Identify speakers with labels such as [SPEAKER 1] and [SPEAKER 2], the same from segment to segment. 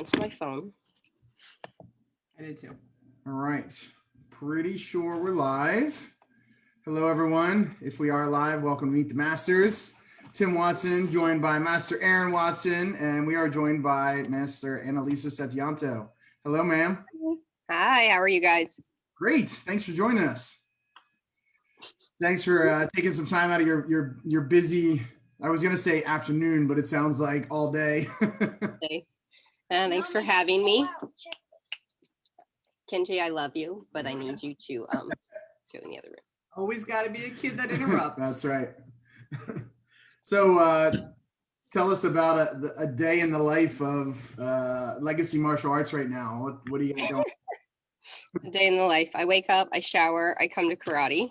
[SPEAKER 1] against my phone.
[SPEAKER 2] I did too.
[SPEAKER 3] All right. Pretty sure we're live. Hello, everyone. If we are live, welcome to Meet the Masters. Tim Watson, joined by Master Aaron Watson, and we are joined by Master Annaliza Setyanto. Hello, ma'am.
[SPEAKER 1] Hi, how are you guys?
[SPEAKER 3] Great. Thanks for joining us. Thanks for taking some time out of your busy, I was going to say afternoon, but it sounds like all day.
[SPEAKER 1] Thanks for having me. Kenji, I love you, but I need you to go in the other room.
[SPEAKER 2] Always got to be a kid that interrupts.
[SPEAKER 3] That's right. So tell us about a day in the life of Legacy Martial Arts right now. What do you got going?
[SPEAKER 1] A day in the life. I wake up, I shower, I come to karate,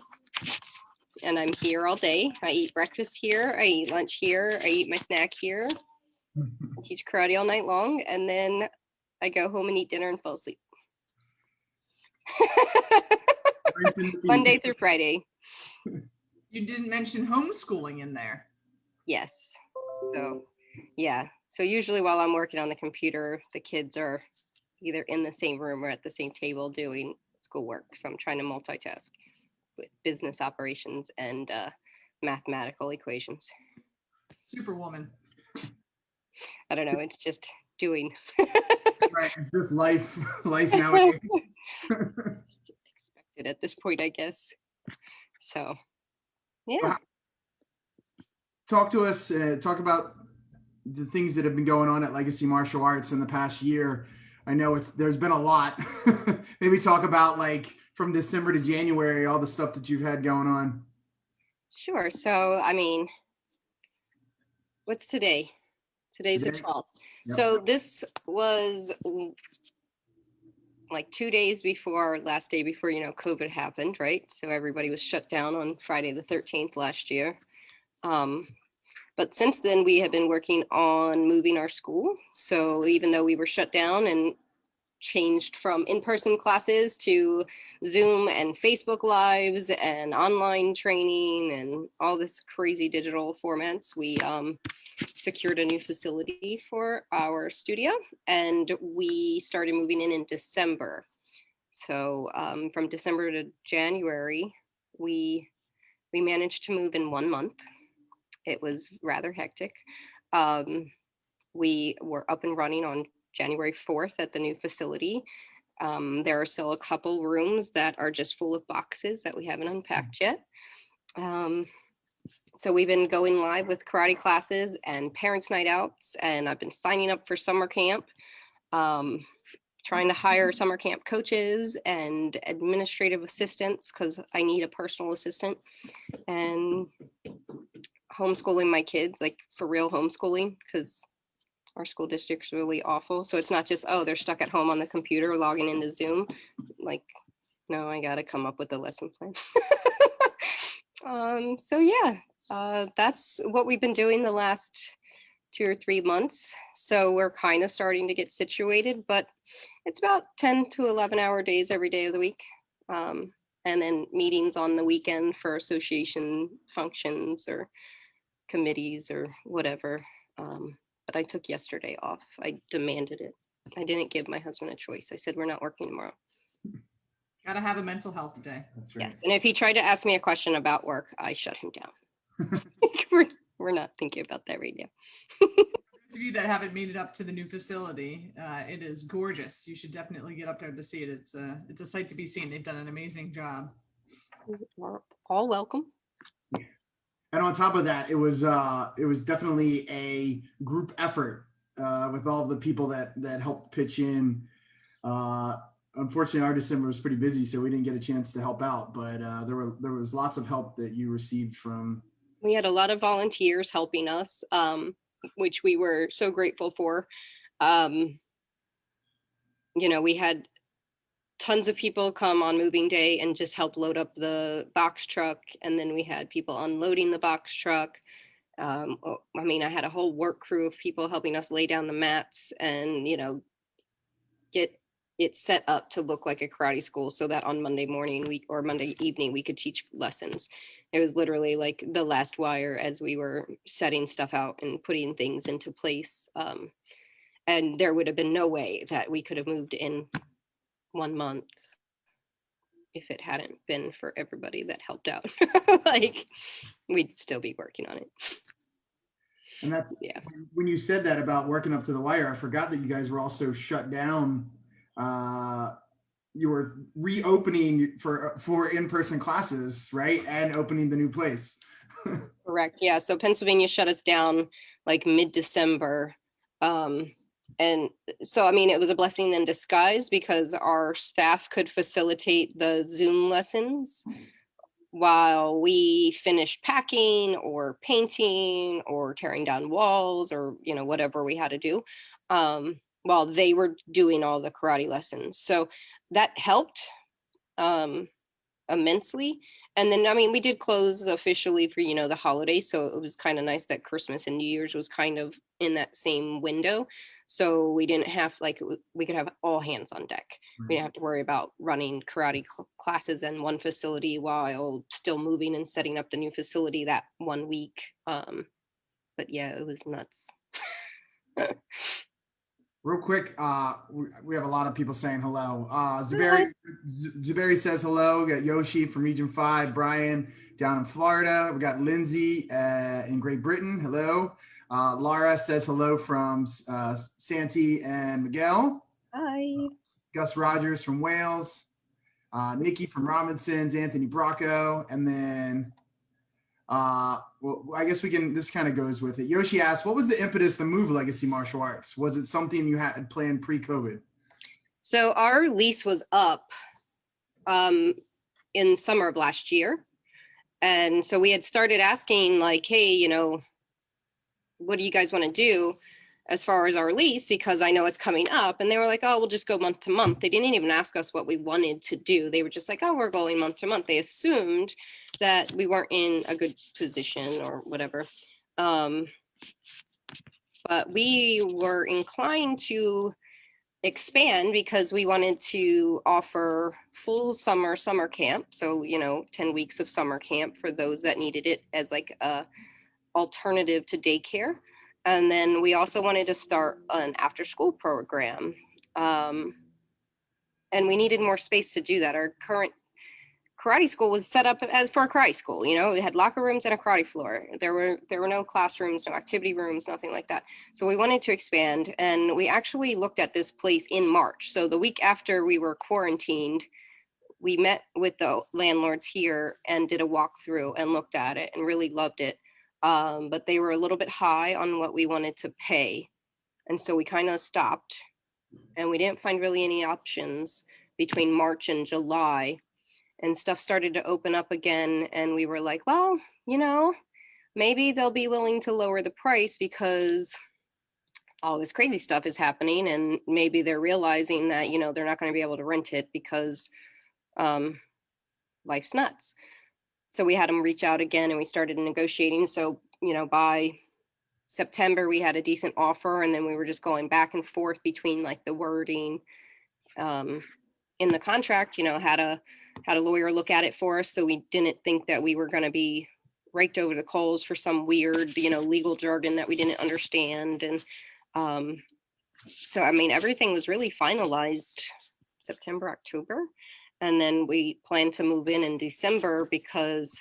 [SPEAKER 1] and I'm here all day. I eat breakfast here, I eat lunch here, I eat my snack here. I teach karate all night long, and then I go home and eat dinner and fall asleep. Monday through Friday.
[SPEAKER 2] You didn't mention homeschooling in there.
[SPEAKER 1] Yes. So, yeah. So usually while I'm working on the computer, the kids are either in the same room or at the same table doing schoolwork. So I'm trying to multitask with business operations and mathematical equations.
[SPEAKER 2] Superwoman.
[SPEAKER 1] I don't know. It's just doing.
[SPEAKER 3] Right. It's just life nowadays.
[SPEAKER 1] Expected at this point, I guess. So, yeah.
[SPEAKER 3] Talk to us. Talk about the things that have been going on at Legacy Martial Arts in the past year. I know there's been a lot. Maybe talk about like from December to January, all the stuff that you've had going on.
[SPEAKER 1] Sure. So, I mean, what's today? Today's the 12th. Yep. So this was like 2 days before, last day before, COVID happened, right? So everybody was shut down on Friday the 13th last year. But since then, we have been working on moving our school. So even though we were shut down and changed from in-person classes to Zoom and Facebook Lives and online training and all this crazy digital formats, we secured a new facility for our studio, and we started moving in December. So from December to January, we managed to move in 1 month. It was rather hectic. We were up and running on January 4th at the new facility. There are still a couple rooms that are just full of boxes that we haven't unpacked yet. So we've been going live with karate classes and parents' night outs, and I've been signing up for summer camp, trying to hire summer camp coaches and administrative assistants because I need a personal assistant, and homeschooling my kids, like for real homeschooling, because our school district's really awful. So it's not just, they're stuck at home on the computer logging into Zoom. Like, no, I got to come up with a lesson plan. So yeah, that's what we've been doing the last 2 or 3 months. So we're kind of starting to get situated, but it's about 10 to 11 hour days every day of the week. And then meetings on the weekend for association functions or committees or whatever. But I took yesterday off. I demanded it. I didn't give my husband a choice. I said, we're not working tomorrow.
[SPEAKER 2] Gotta have a mental health day.
[SPEAKER 3] That's right.
[SPEAKER 1] Yes. And if he tried to ask me a question about work, I shut him down. We're not thinking about that right now.
[SPEAKER 2] Those of you that haven't made it up to the new facility, it is gorgeous. You should definitely get up there to see it. It's a sight to be seen. They've done an amazing job.
[SPEAKER 1] You're all welcome.
[SPEAKER 3] And on top of that, it was definitely a group effort with all the people that helped pitch in. Unfortunately, our December was pretty busy, so we didn't get a chance to help out. But there was lots of help that you received from.
[SPEAKER 1] We had a lot of volunteers helping us, which we were so grateful for. We had tons of people come on moving day and just help load up the box truck. And then we had people unloading the box truck. I had a whole work crew of people helping us lay down the mats and, get it set up to look like a karate school so that on Monday morning or Monday evening, we could teach lessons. It was literally like the last wire as we were setting stuff out and putting things into place. And there would have been no way that we could have moved in 1 month if it hadn't been for everybody that helped out. Like, we'd still be working on it.
[SPEAKER 3] And that's
[SPEAKER 1] Yeah.
[SPEAKER 3] when you said that about working up to the wire, I forgot that you guys were also shut down. You were reopening for in-person classes, right? And opening the new place.
[SPEAKER 1] Correct. Yeah. So Pennsylvania shut us down like mid-December. And so, I mean, it was a blessing in disguise because our staff could facilitate the Zoom lessons while we finished packing or painting or tearing down walls or, whatever we had to do, while they were doing all the karate lessons. So that helped. Immensely. And then, I mean, we did close officially for, the holidays. So it was kind of nice that Christmas and New Year's was kind of in that same window. So we didn't have, like, we could have all hands on deck. We didn't have to worry about running karate classes in one facility while still moving and setting up the new facility that 1 week. But yeah, it was nuts.
[SPEAKER 3] Real quick, we have a lot of people saying hello. Zuberi says hello. We got Yoshi from Region 5, Brian down in Florida. We got Lindsay in Great Britain. Hello. Laura says hello from Santi and Miguel.
[SPEAKER 1] Hi.
[SPEAKER 3] Gus Rogers from Wales. Nikki from Robinson's, Anthony Bracco. And then well, I guess this kind of goes with it. Yoshi asked, what was the impetus to move Legacy Martial Arts? Was it something you had planned pre-COVID?
[SPEAKER 1] So our lease was up in summer of last year. And so we had started asking, like, hey, what do you guys want to do as far as our lease? Because I know it's coming up. And they were like, oh, we'll just go month to month. They didn't even ask us what we wanted to do. They were just like, oh, we're going month to month. They assumed that we weren't in a good position or whatever. But we were inclined to expand because we wanted to offer full summer camp. So, 10 weeks of summer camp for those that needed it as like a alternative to daycare. And then we also wanted to start an after school program. And we needed more space to do that. Our current karate school was set up as for a karate school. It had locker rooms and a karate floor. There were no classrooms, no activity rooms, nothing like that. So we wanted to expand, and we actually looked at this place in March. So the week after we were quarantined, we met with the landlords here and did a walkthrough and looked at it and really loved it. But they were a little bit high on what we wanted to pay. And so we kind of stopped, and we didn't find really any options between March and July. And stuff started to open up again. And we were like, well, maybe they'll be willing to lower the price because all this crazy stuff is happening. And maybe they're realizing that, they're not going to be able to rent it because life's nuts. So we had them reach out again and we started negotiating. So, by September, we had a decent offer. And then we were just going back and forth between like the wording in the contract, had a lawyer look at it for us. So we didn't think that we were going to be raked over the coals for some weird, legal jargon that we didn't understand. And so, I mean, everything was really finalized September, October. And then we planned to move in December because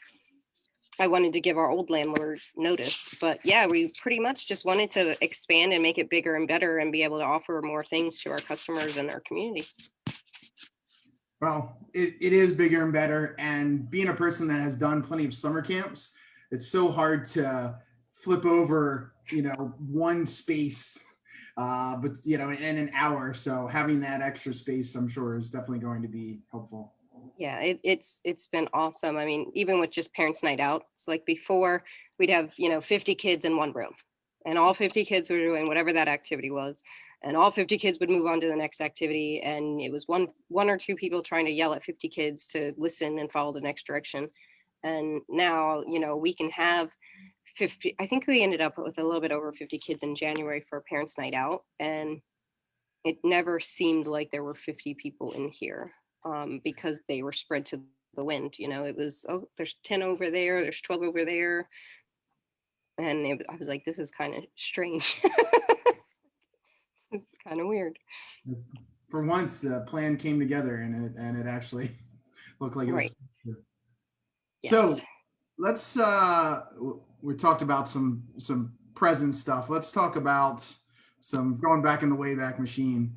[SPEAKER 1] I wanted to give our old landlords notice. But yeah, we pretty much just wanted to expand and make it bigger and better and be able to offer more things to our customers and our community.
[SPEAKER 3] Well, it is bigger and better. And being a person that has done plenty of summer camps, it's so hard to flip over, one space, but, in an hour. So having that extra space, I'm sure, is definitely going to be helpful.
[SPEAKER 1] Yeah, it's been awesome. I mean, even with just parents' night out, it's like before we'd have, 50 kids in one room, and all 50 kids were doing whatever that activity was. And all 50 kids would move on to the next activity. And it was one or two people trying to yell at 50 kids to listen and follow the next direction. And now, we can have 50, I think we ended up with a little bit over 50 kids in January for a parents' night out. And it never seemed like there were 50 people in here because they were spread to the wind. It was, oh, there's 10 over there, there's 12 over there. And I was like, this is kind of strange. Kind of weird.
[SPEAKER 3] For once, the plan came together and it actually looked like it was.
[SPEAKER 1] Right.
[SPEAKER 3] So
[SPEAKER 1] Yes.
[SPEAKER 3] let's we talked about some present stuff. Let's talk about some going back in the Wayback Machine.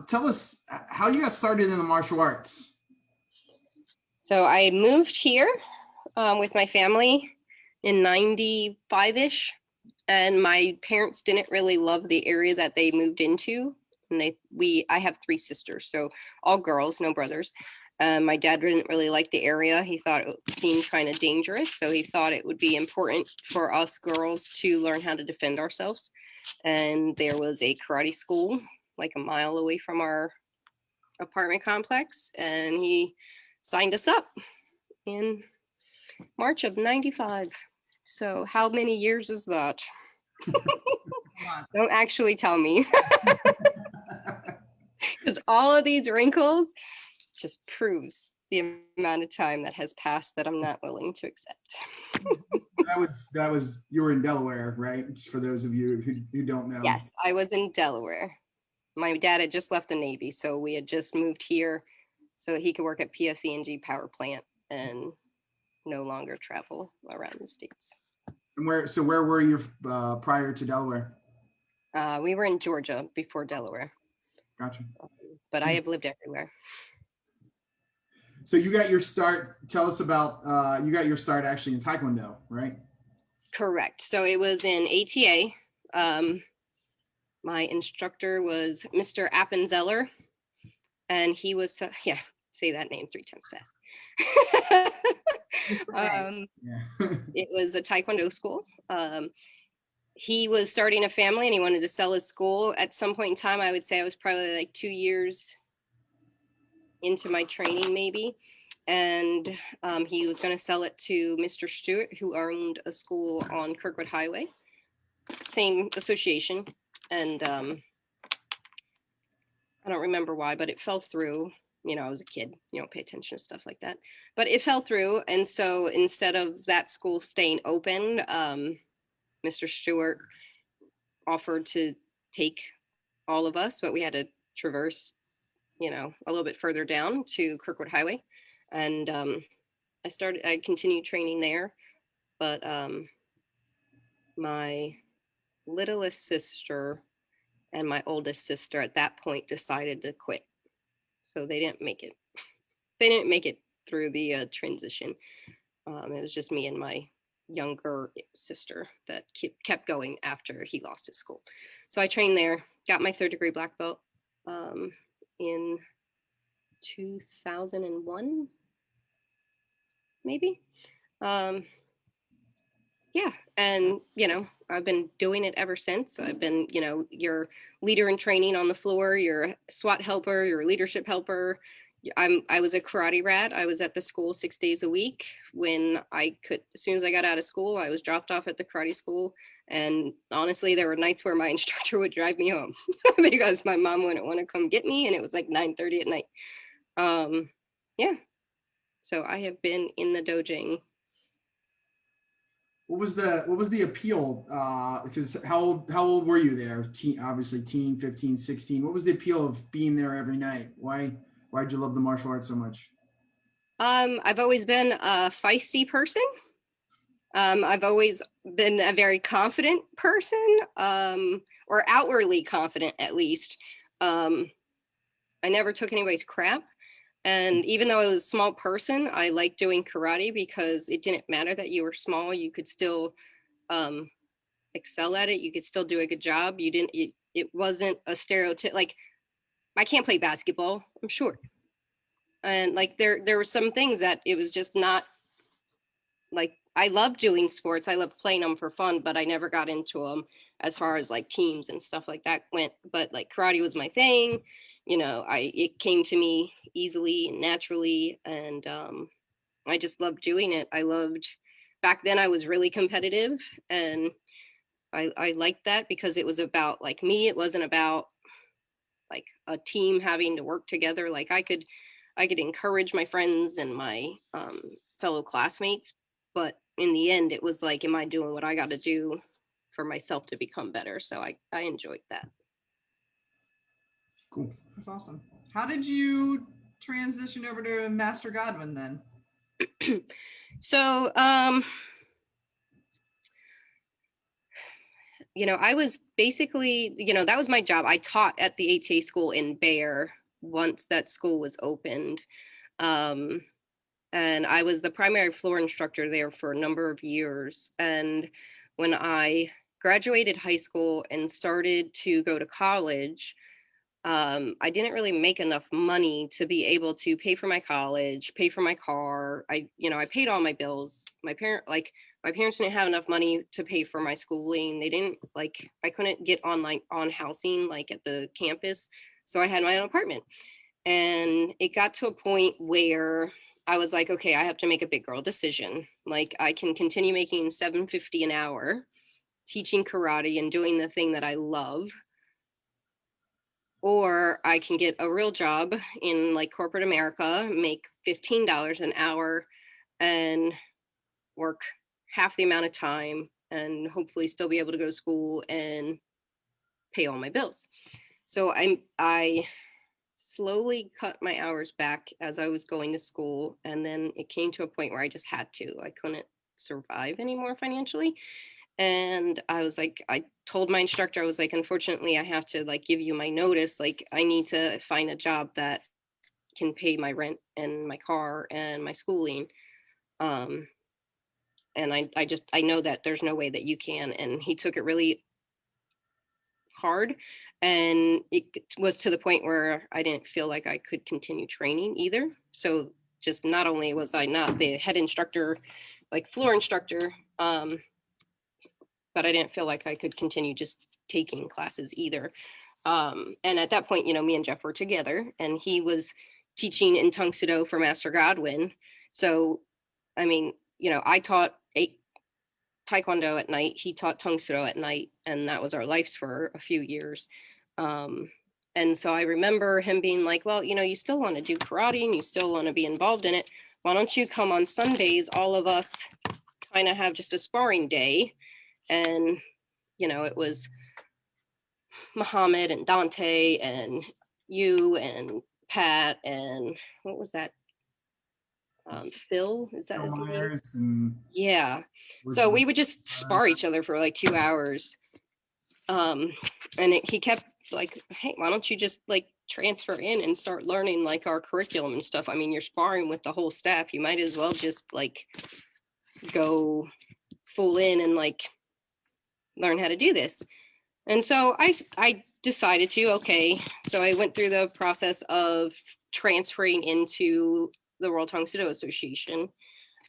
[SPEAKER 3] Tell us how you got started in the martial arts.
[SPEAKER 1] So I moved here with my family in 95-ish, and my parents didn't really love the area that they moved into. And I have three sisters, so all girls, no brothers. My dad didn't really like the area. He thought it seemed kind of dangerous, so he thought it would be important for us girls to learn how to defend ourselves. And there was a karate school like a mile away from our apartment complex, and he signed us up in March of 95. So how many years is that? Don't actually tell me, because all of these wrinkles just proves the amount of time that has passed that I'm not willing to accept.
[SPEAKER 3] That was you were in Delaware, right? Just for those of you who don't know.
[SPEAKER 1] Yes, I was in Delaware. My dad had just left the Navy, so we had just moved here so he could work at PSE&G power plant and no longer travel around the states.
[SPEAKER 3] And where were you prior to Delaware?
[SPEAKER 1] We were in Georgia before Delaware.
[SPEAKER 3] Gotcha.
[SPEAKER 1] But I have lived everywhere.
[SPEAKER 3] So you got your start. Tell us about you got your start actually in Taekwondo, right?
[SPEAKER 1] Correct. So it was in ATA. My instructor was Mr. Appenzeller, and he was yeah, say that name 3 times fast. It was a Taekwondo school. He was starting a family and he wanted to sell his school. At some point in time, I would say I was probably like 2 years into my training, maybe. And he was going to sell it to Mr. Stewart, who owned a school on Kirkwood Highway, same association. And I don't remember why, but it fell through. You know, I was a kid, you don't pay attention to stuff like that. But it fell through. And so instead of that school staying open, Mr. Stewart offered to take all of us, but we had to traverse, you know, a little bit further down to Kirkwood Highway. And I continued training there. But my littlest sister and my oldest sister at that point decided to quit. So they didn't make it. They didn't make it through the transition. It was just me and my younger sister that kept going after he lost his school. So I trained there, got my 3rd degree black belt in 2001, maybe. Yeah, and you know, I've been doing it ever since. I've been, you know, your leader in training on the floor, your SWAT helper, your leadership helper. I was a karate rat. I was at the school 6 days a week. When I could, as soon as I got out of school, I was dropped off at the karate school. And honestly, there were nights where my instructor would drive me home because my mom wouldn't want to come get me, and it was like 9:30 at night. Yeah, so I have been in the dojang.
[SPEAKER 3] What was the appeal? Because how old were you there? Obviously teen, 15, 16. What was the appeal of being there every night? Why'd you love the martial arts so much?
[SPEAKER 1] I've always been a feisty person. I've always been a very confident person, or outwardly confident at least. I never took anybody's crap. And even though I was a small person, I liked doing karate because it didn't matter that you were small. You could still excel at it. You could still do a good job. It wasn't a stereotype. Like, I can't play basketball, I'm short. And like there were some things that it was just not like, I love doing sports. I love playing them for fun, but I never got into them as far as like teams and stuff like that went. But like karate was my thing. You know, it came to me easily and naturally, and I just loved doing it. I loved, back then I was really competitive, and I liked that because it was about like me. It wasn't about like a team having to work together. Like I could encourage my friends and my fellow classmates, but in the end it was like, am I doing what I got to do for myself to become better? So I enjoyed that.
[SPEAKER 3] Cool.
[SPEAKER 2] That's awesome. How did you transition over to Master Godwin then?
[SPEAKER 1] So, I was basically, that was my job. I taught at the ATA school in Bear once that school was opened. Um, and I was the primary floor instructor there for a number of years. And when I graduated high school and started to go to college, I didn't really make enough money to be able to pay for my college, pay for my car. I paid all my bills. My parents didn't have enough money to pay for my schooling. They didn't I couldn't get on housing like at the campus. So I had my own apartment. And it got to a point where I was like, okay, I have to make a big girl decision. Like I can continue making $7.50 an hour teaching karate and doing the thing that I love, or I can get a real job in like corporate America, make $15 an hour and work half the amount of time and hopefully still be able to go to school and pay all my bills. So I slowly cut my hours back as I was going to school, and then it came to a point where I just had to. I couldn't survive anymore financially. And I told my instructor, I was like, unfortunately, I have to like give you my notice. Like, I need to find a job that can pay my rent and my car and my schooling. Um, and I know that there's no way that you can. And he took it really hard. And it was to the point where I didn't feel like I could continue training either. So just not only was I not the head instructor, like floor instructor, but I didn't feel like I could continue just taking classes either. And at that point, me and Jeff were together, and he was teaching in Tang Soo Do for Master Godwin. So, I mean, I taught Taekwondo at night. He taught Tang Soo Do at night, and that was our lives for a few years. And so I remember him being like, well, you still want to do karate and you still want to be involved in it. Why don't you come on Sundays? All of us kind of have just a sparring day. And, it was Muhammad and Dante and you and Pat and what was that? Phil, is that
[SPEAKER 3] Phil
[SPEAKER 1] his name?
[SPEAKER 3] Myers and
[SPEAKER 1] Yeah. So we would just spar each other for like 2 hours. And he kept like, hey, why don't you just like transfer in and start learning like our curriculum and stuff? I mean, you're sparring with the whole staff. You might as well just like go full in and like learn how to do this. And so I decided to, okay, so I went through the process of transferring into the World Tang Soo Do Association.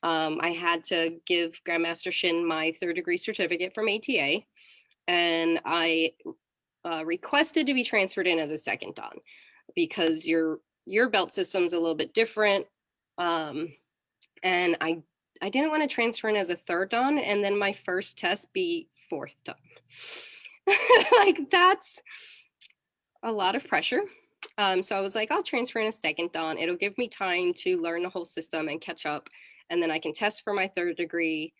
[SPEAKER 1] I had to give Grandmaster Shin my 3rd degree certificate from ATA, and I requested to be transferred in as a 2nd Dan because your belt system's a little bit different. And I didn't want to transfer in as a 3rd Dan and then my first test be 4th Dan. Like that's a lot of pressure. So I was like, I'll transfer in a 2nd Dan. It'll give me time to learn the whole system and catch up. And then I can test for my 3rd degree.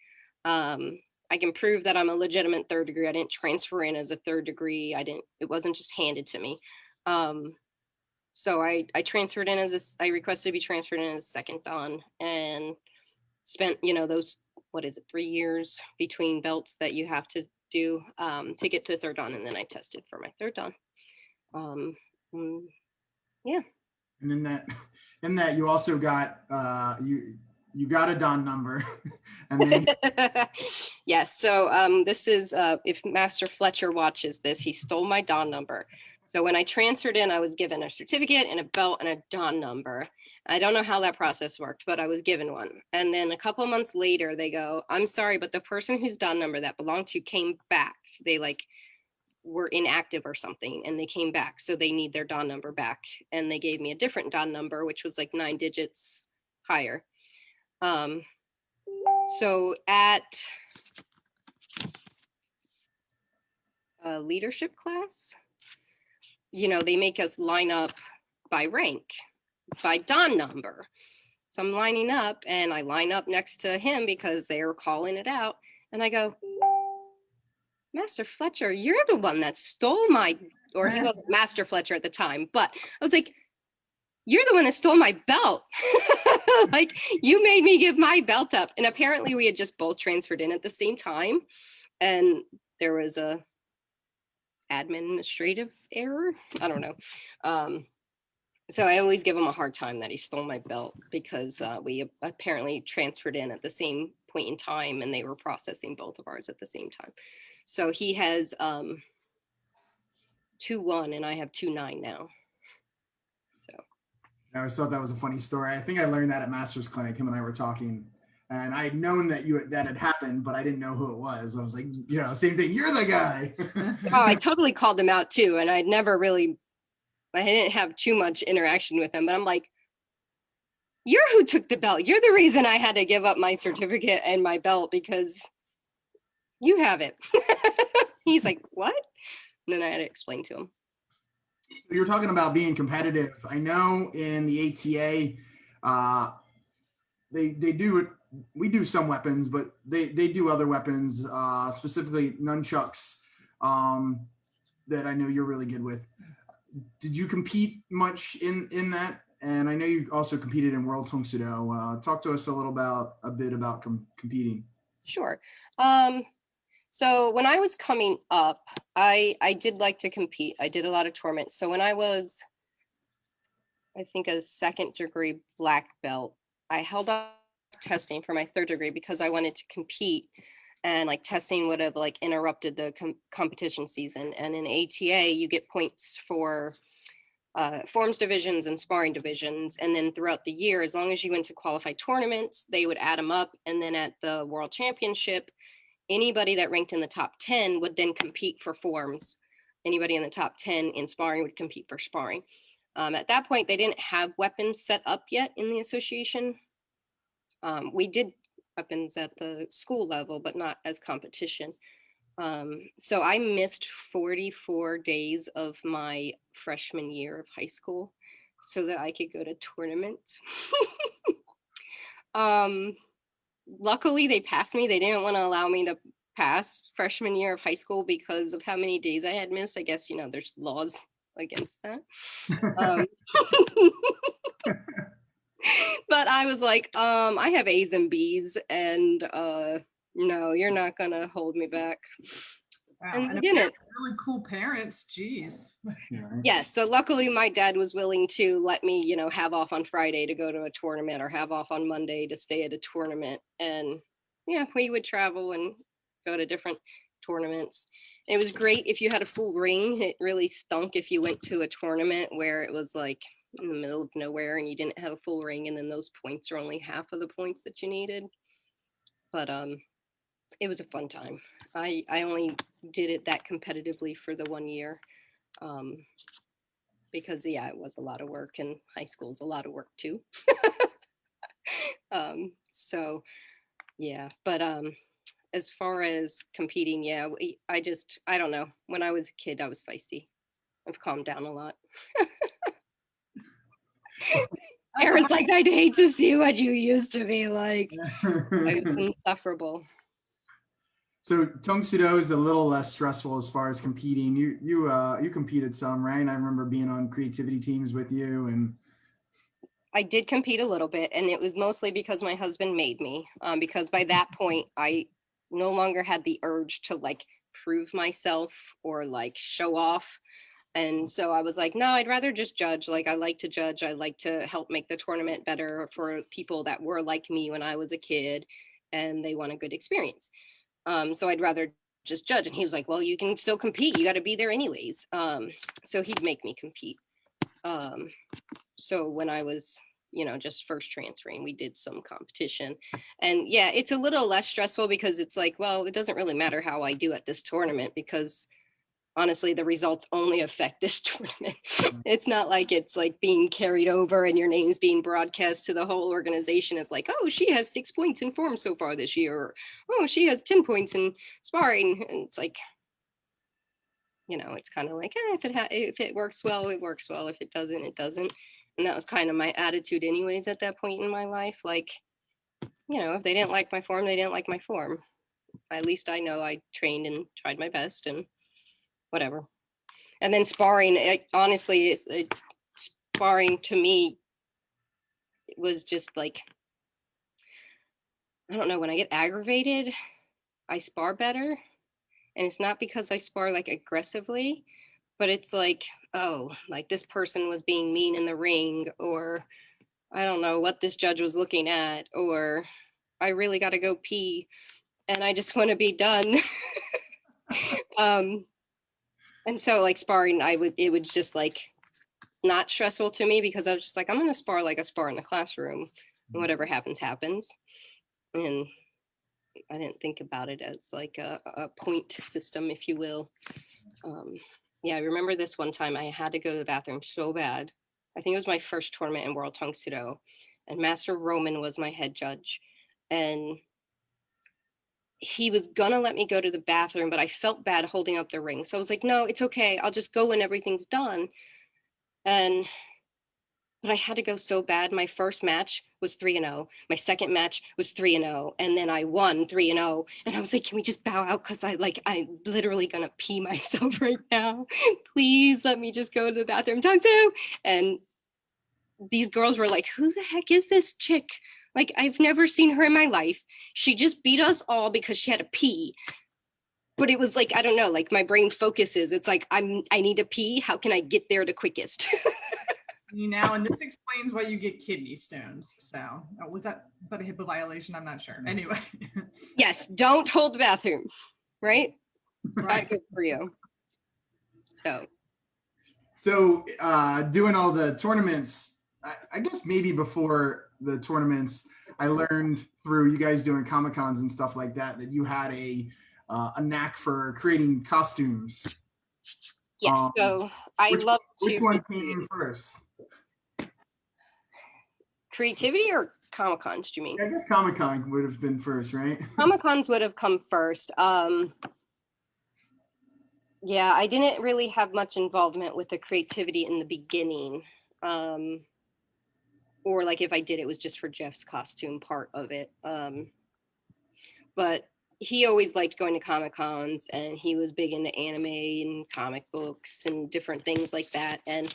[SPEAKER 1] I can prove that I'm a legitimate 3rd degree. I didn't transfer in as a 3rd degree. It wasn't just handed to me. So I transferred in I requested to be transferred in as a 2nd Dan and spent, those, 3 years between belts that you have to do to get to 3rd Dan. And then I tested for my 3rd Dan. Yeah.
[SPEAKER 3] And in that you also got you got a Dan number. And then
[SPEAKER 1] yes. So this is if Master Fletcher watches this, he stole my Dan number. So when I transferred in, I was given a certificate and a belt and a Dan number. I don't know how that process worked, but I was given one. And then a couple months later, they go, I'm sorry, but the person whose Dan number that belonged to came back. They were inactive or something, and they came back. So they need their Dan number back. And they gave me a different Dan number, which was like 9 digits higher. So at a leadership class, they make us line up by rank, by Dan number. So I'm lining up and I line up next to him because they were calling it out. And I go, Master Fletcher, you're the one that stole my or he wasn't Master Fletcher at the time, but I was like, you're the one that stole my belt. Like, you made me give my belt up. And apparently we had just both transferred in at the same time. And there was a administrative error. I don't know. So I always give him a hard time that he stole my belt because we apparently transferred in at the same point in time and they were processing both of ours at the same time. So he has 2-1 and I have 2-9 now. So
[SPEAKER 3] I always thought that was a funny story. I think I learned that at Master's Clinic. Him and I were talking, and I had known that that had happened, but I didn't know who it was. I was like, same thing. You're the guy.
[SPEAKER 1] oh, I totally called him out too, and I didn't have too much interaction with him, but I'm like, you're who took the belt. You're the reason I had to give up my certificate and my belt because you have it. He's like, what? And then I had to explain to him.
[SPEAKER 3] You're talking about being competitive. I know in the ATA, they do it. We do some weapons, but they do other weapons, specifically nunchucks, that I know you're really good with. Did you compete much in that? And I know you also competed in World Tang Soo Do. Talk to us a bit about competing.
[SPEAKER 1] Sure. So when I was coming up, I did like to compete. I did a lot of tournaments. So when I was, I think, a 2nd degree black belt, I held up testing for my 3rd degree because I wanted to compete, and like testing would have like interrupted the competition season. And in ATA, you get points for forms divisions and sparring divisions. And then throughout the year, as long as you went to qualified tournaments, they would add them up. And then at the World Championship, anybody that ranked in the top 10 would then compete for forms. Anybody in the top 10 in sparring would compete for sparring. At that point, they didn't have weapons set up yet in the association. We did weapons at the school level, but not as competition. So I missed 44 days of my freshman year of high school so that I could go to tournaments. Luckily, they passed me. They didn't want to allow me to pass freshman year of high school because of how many days I had missed. I guess, there's laws against that. But I was like, I have A's and B's, and no, you're not gonna hold me back.
[SPEAKER 2] Wow.
[SPEAKER 1] And
[SPEAKER 2] And
[SPEAKER 1] they didn't.
[SPEAKER 2] really cool parents. Jeez.
[SPEAKER 1] Yes. So luckily my dad was willing to let me, have off on Friday to go to a tournament or have off on Monday to stay at a tournament. And yeah, we would travel and go to different tournaments. And it was great if you had a full ring. It really stunk if you went to a tournament where it was like in the middle of nowhere and you didn't have a full ring, and then those points are only half of the points that you needed. But it was a fun time. I only did it that competitively for the 1 year. Because it was a lot of work, and high school is a lot of work too. So yeah, but as far as competing, I don't know. When I was a kid, I was feisty. I've calmed down a lot. Aaron's like, I'd hate to see what you used to be like. I was insufferable.
[SPEAKER 3] So Tang Soo Do is a little less stressful as far as competing. You competed some, right? I remember being on creativity teams with you, and
[SPEAKER 1] I did compete a little bit, and it was mostly because my husband made me. Because by that point, I no longer had the urge to like prove myself or like show off. And so I was like, no, I'd rather just judge. Like, I like to judge. I like to help make the tournament better for people that were like me when I was a kid and they want a good experience. So I'd rather just judge. And he was like, well, you can still compete. You got to be there anyways. So he'd make me compete. So when I was, just first transferring, we did some competition. And yeah, it's a little less stressful because it's like, well, it doesn't really matter how I do at this tournament because honestly, the results only affect this tournament. It's not like it's like being carried over and your name's being broadcast to the whole organization. It's like, oh, she has 6 points in form so far this year. Or, oh, she has 10 points in sparring. And it's like, it's kind of like, if it works well, it works well. If it doesn't, it doesn't. And that was kind of my attitude anyways at that point in my life. Like, if they didn't like my form, they didn't like my form. At least I know I trained and tried my best and whatever. And then sparring, honestly, sparring to me was just like, I don't know, when I get aggravated, I spar better. And it's not because I spar like aggressively, but it's like, oh, like this person was being mean in the ring, or I don't know what this judge was looking at, or I really got to go pee and I just want to be done. um, and so like sparring, it was just like not stressful to me because I was just like, I'm going to spar like a spar in the classroom, and whatever happens, happens. And I didn't think about it as like a point system, if you will. Yeah, I remember this one time I had to go to the bathroom so bad. I think it was my first tournament in World Tang Soo Do, and Master Roman was my head judge. And he was gonna let me go to the bathroom, but I felt bad holding up the ring. So I was like, no, it's okay. I'll just go when everything's done. And but I had to go so bad. My first match was 3-0. My second match was 3-0. And then I won 3-0. And I was like, can we just bow out? Because I'm literally gonna pee myself right now. Please let me just go to the bathroom. Tang Soo. And these girls were like, who the heck is this chick? Like, I've never seen her in my life. She just beat us all because she had to pee. But it was like, I don't know, like my brain focuses. It's like, I need to pee. How can I get there the quickest?
[SPEAKER 2] And this explains why you get kidney stones. So was that a HIPAA violation? I'm not sure. Anyway.
[SPEAKER 1] Yes, don't hold the bathroom, right?
[SPEAKER 2] Right.
[SPEAKER 1] Good for you.
[SPEAKER 3] So doing all the tournaments, I guess maybe before the tournaments, I learned through you guys doing Comic-Cons and stuff like that you had a knack for creating costumes.
[SPEAKER 1] Yes, so I love to.
[SPEAKER 3] Which one came first?
[SPEAKER 1] Creativity or Comic-Cons, do you mean?
[SPEAKER 3] I guess Comic-Con would have been first, right?
[SPEAKER 1] Comic-Cons would have come first. Yeah, I didn't really have much involvement with the creativity in the beginning. Or like if I did, it was just for Jeff's costume part of it. But he always liked going to Comic-Cons, and he was big into anime and comic books and different things like that. And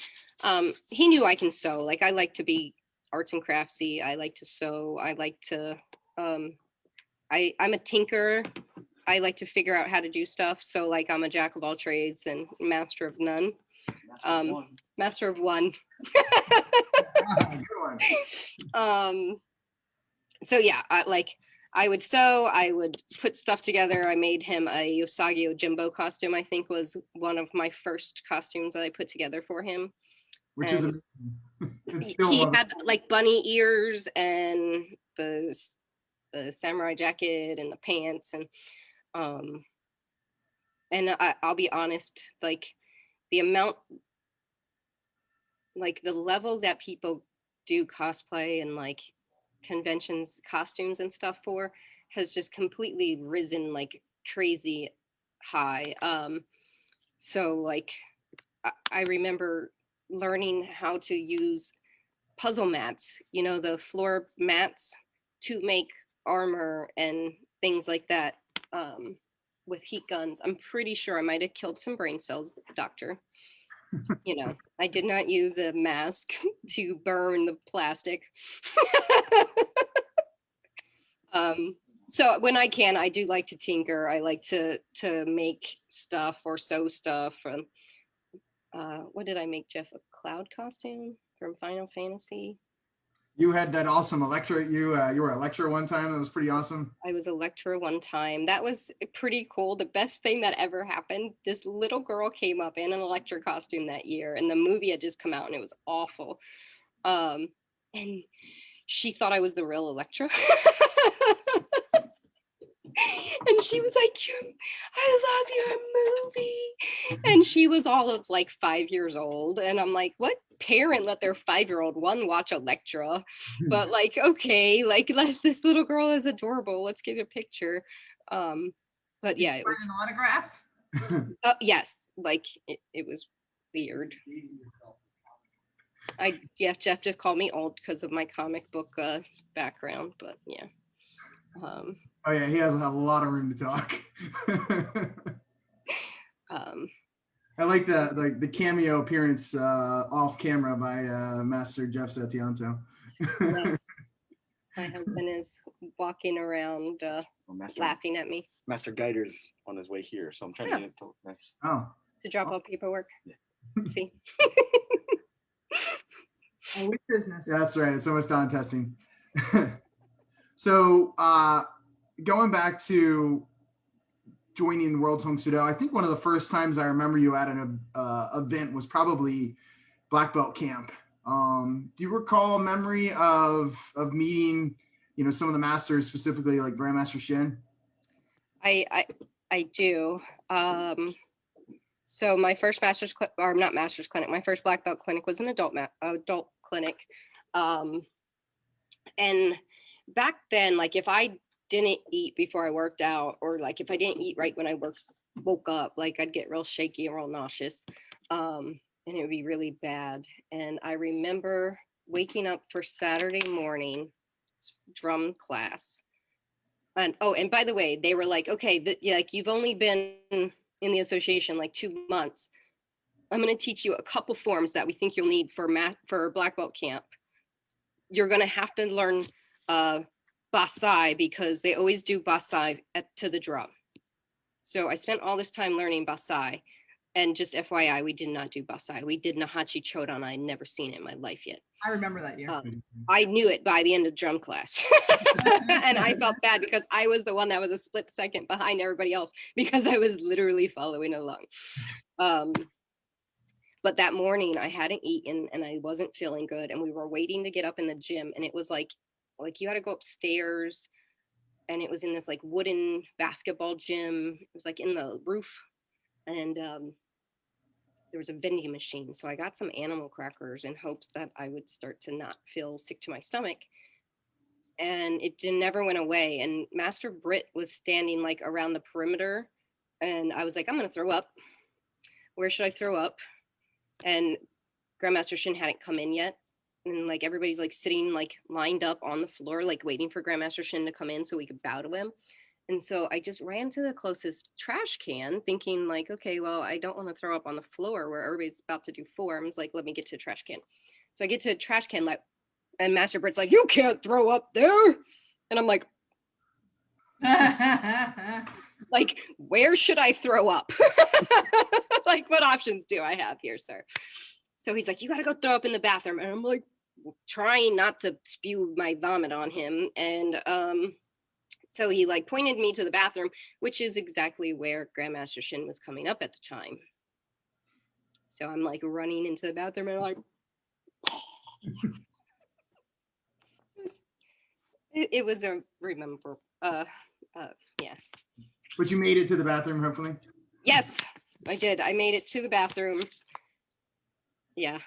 [SPEAKER 1] he knew I can sew. Like I like to be arts and craftsy. I like to sew. I like to I'm a tinker. I like to figure out how to do stuff. So like I'm a jack of all trades and master of none. Master of one.
[SPEAKER 3] Good one.
[SPEAKER 1] So yeah, I would sew, I would put stuff together. I made him a Usagi Yojimbo costume, I think was one of my first costumes that I put together for him.
[SPEAKER 3] Which
[SPEAKER 1] and
[SPEAKER 3] is amazing.
[SPEAKER 1] He had like bunny ears and the samurai jacket and the pants, and I'll be honest, like the amount, like the level that people do cosplay and like conventions costumes and stuff for has just completely risen like crazy high. So like I remember learning how to use puzzle mats, the floor mats, to make armor and things like that, with heat guns. I'm pretty sure I might have killed some brain cells, doctor. I did not use a mask to burn the plastic. So when I can, I do like to tinker. I like to make stuff or sew stuff. What did I make, Jeff? A cloud costume from Final Fantasy.
[SPEAKER 3] You had that awesome Electra. You were Electra one time. That was pretty awesome.
[SPEAKER 1] I was Electra one time. That was pretty cool. The best thing that ever happened, this little girl came up in an Electra costume that year, and the movie had just come out, and it was awful. And she thought I was the real Electra. And she was like, I love your movie. And she was all of like 5 years old. And I'm like, what parent let their 5-year-old watch Electra? But like, okay, like this little girl is adorable. Let's get a picture. But yeah, it was
[SPEAKER 2] an autograph.
[SPEAKER 1] Yes, like it was weird. Jeff just called me old because of my comic book background, but yeah.
[SPEAKER 3] Oh yeah, he has a lot of room to talk. I like the cameo appearance off camera by Master Jeff Setyanto.
[SPEAKER 1] Yes. My husband is walking around
[SPEAKER 4] Well, Master
[SPEAKER 1] laughing at me
[SPEAKER 4] Master Guider's on his way here, so I'm trying to get it to nice.
[SPEAKER 3] Oh,
[SPEAKER 1] to drop off paperwork.
[SPEAKER 4] Yeah.
[SPEAKER 1] See?
[SPEAKER 2] With business.
[SPEAKER 3] yeah, that's right. It's almost done testing. So going back to joining World Tang Soo Do, I think one of the first times I remember you at an event was probably Black Belt Camp. Do you recall a memory of meeting, some of the masters, specifically like Grandmaster Shin?
[SPEAKER 1] I do. So my first my first Black Belt clinic was an adult clinic. And back then, like if I didn't eat before I worked out, or like if I didn't eat right when I woke up, like I'd get real shaky and real nauseous. And it would be really bad. And I remember waking up for Saturday morning drum class. And and by the way, they were like, okay, like you've only been in the association like 2 months. I'm going to teach you a couple forms that we think you'll need for Black Belt Camp. You're going to have to learn Basai, because they always do Basai to the drum. So I spent all this time learning Basai. And just FYI, we did not do Basai. We did Nahachi Chodan. I'd never seen it in my life yet.
[SPEAKER 2] I remember that year.
[SPEAKER 1] I knew it by the end of drum class. And I felt bad because I was the one that was a split second behind everybody else, because I was literally following along. But that morning I hadn't eaten and I wasn't feeling good. And we were waiting to get up in the gym. And it was like you had to go upstairs. And it was in this like wooden basketball gym. It was like in the roof. And there was a vending machine. So I got some animal crackers in hopes that I would start to not feel sick to my stomach. And it never went away. And Master Britt was standing like around the perimeter. And I was like, I'm going to throw up. Where should I throw up? And Grandmaster Shin hadn't come in yet. And like everybody's like sitting like lined up on the floor, like waiting for Grandmaster Shin to come in so we could bow to him. And so I just ran to the closest trash can thinking like, okay, well, I don't want to throw up on the floor where everybody's about to do forms. Like, let me get to the trash can. So I get to the trash can, like, and Master Britt's like, you can't throw up there. And I'm like, like, where should I throw up? Like, what options do I have here, sir? So he's like, you got to go throw up in the bathroom. And I'm like, trying not to spew my vomit on him. And so he like pointed me to the bathroom, which is exactly where Grandmaster Shin was coming up at the time. So I'm like running into the bathroom and like, it was a remember. Yeah.
[SPEAKER 3] But you made it to the bathroom, hopefully.
[SPEAKER 1] Yes, I did. I made it to the bathroom. Yeah.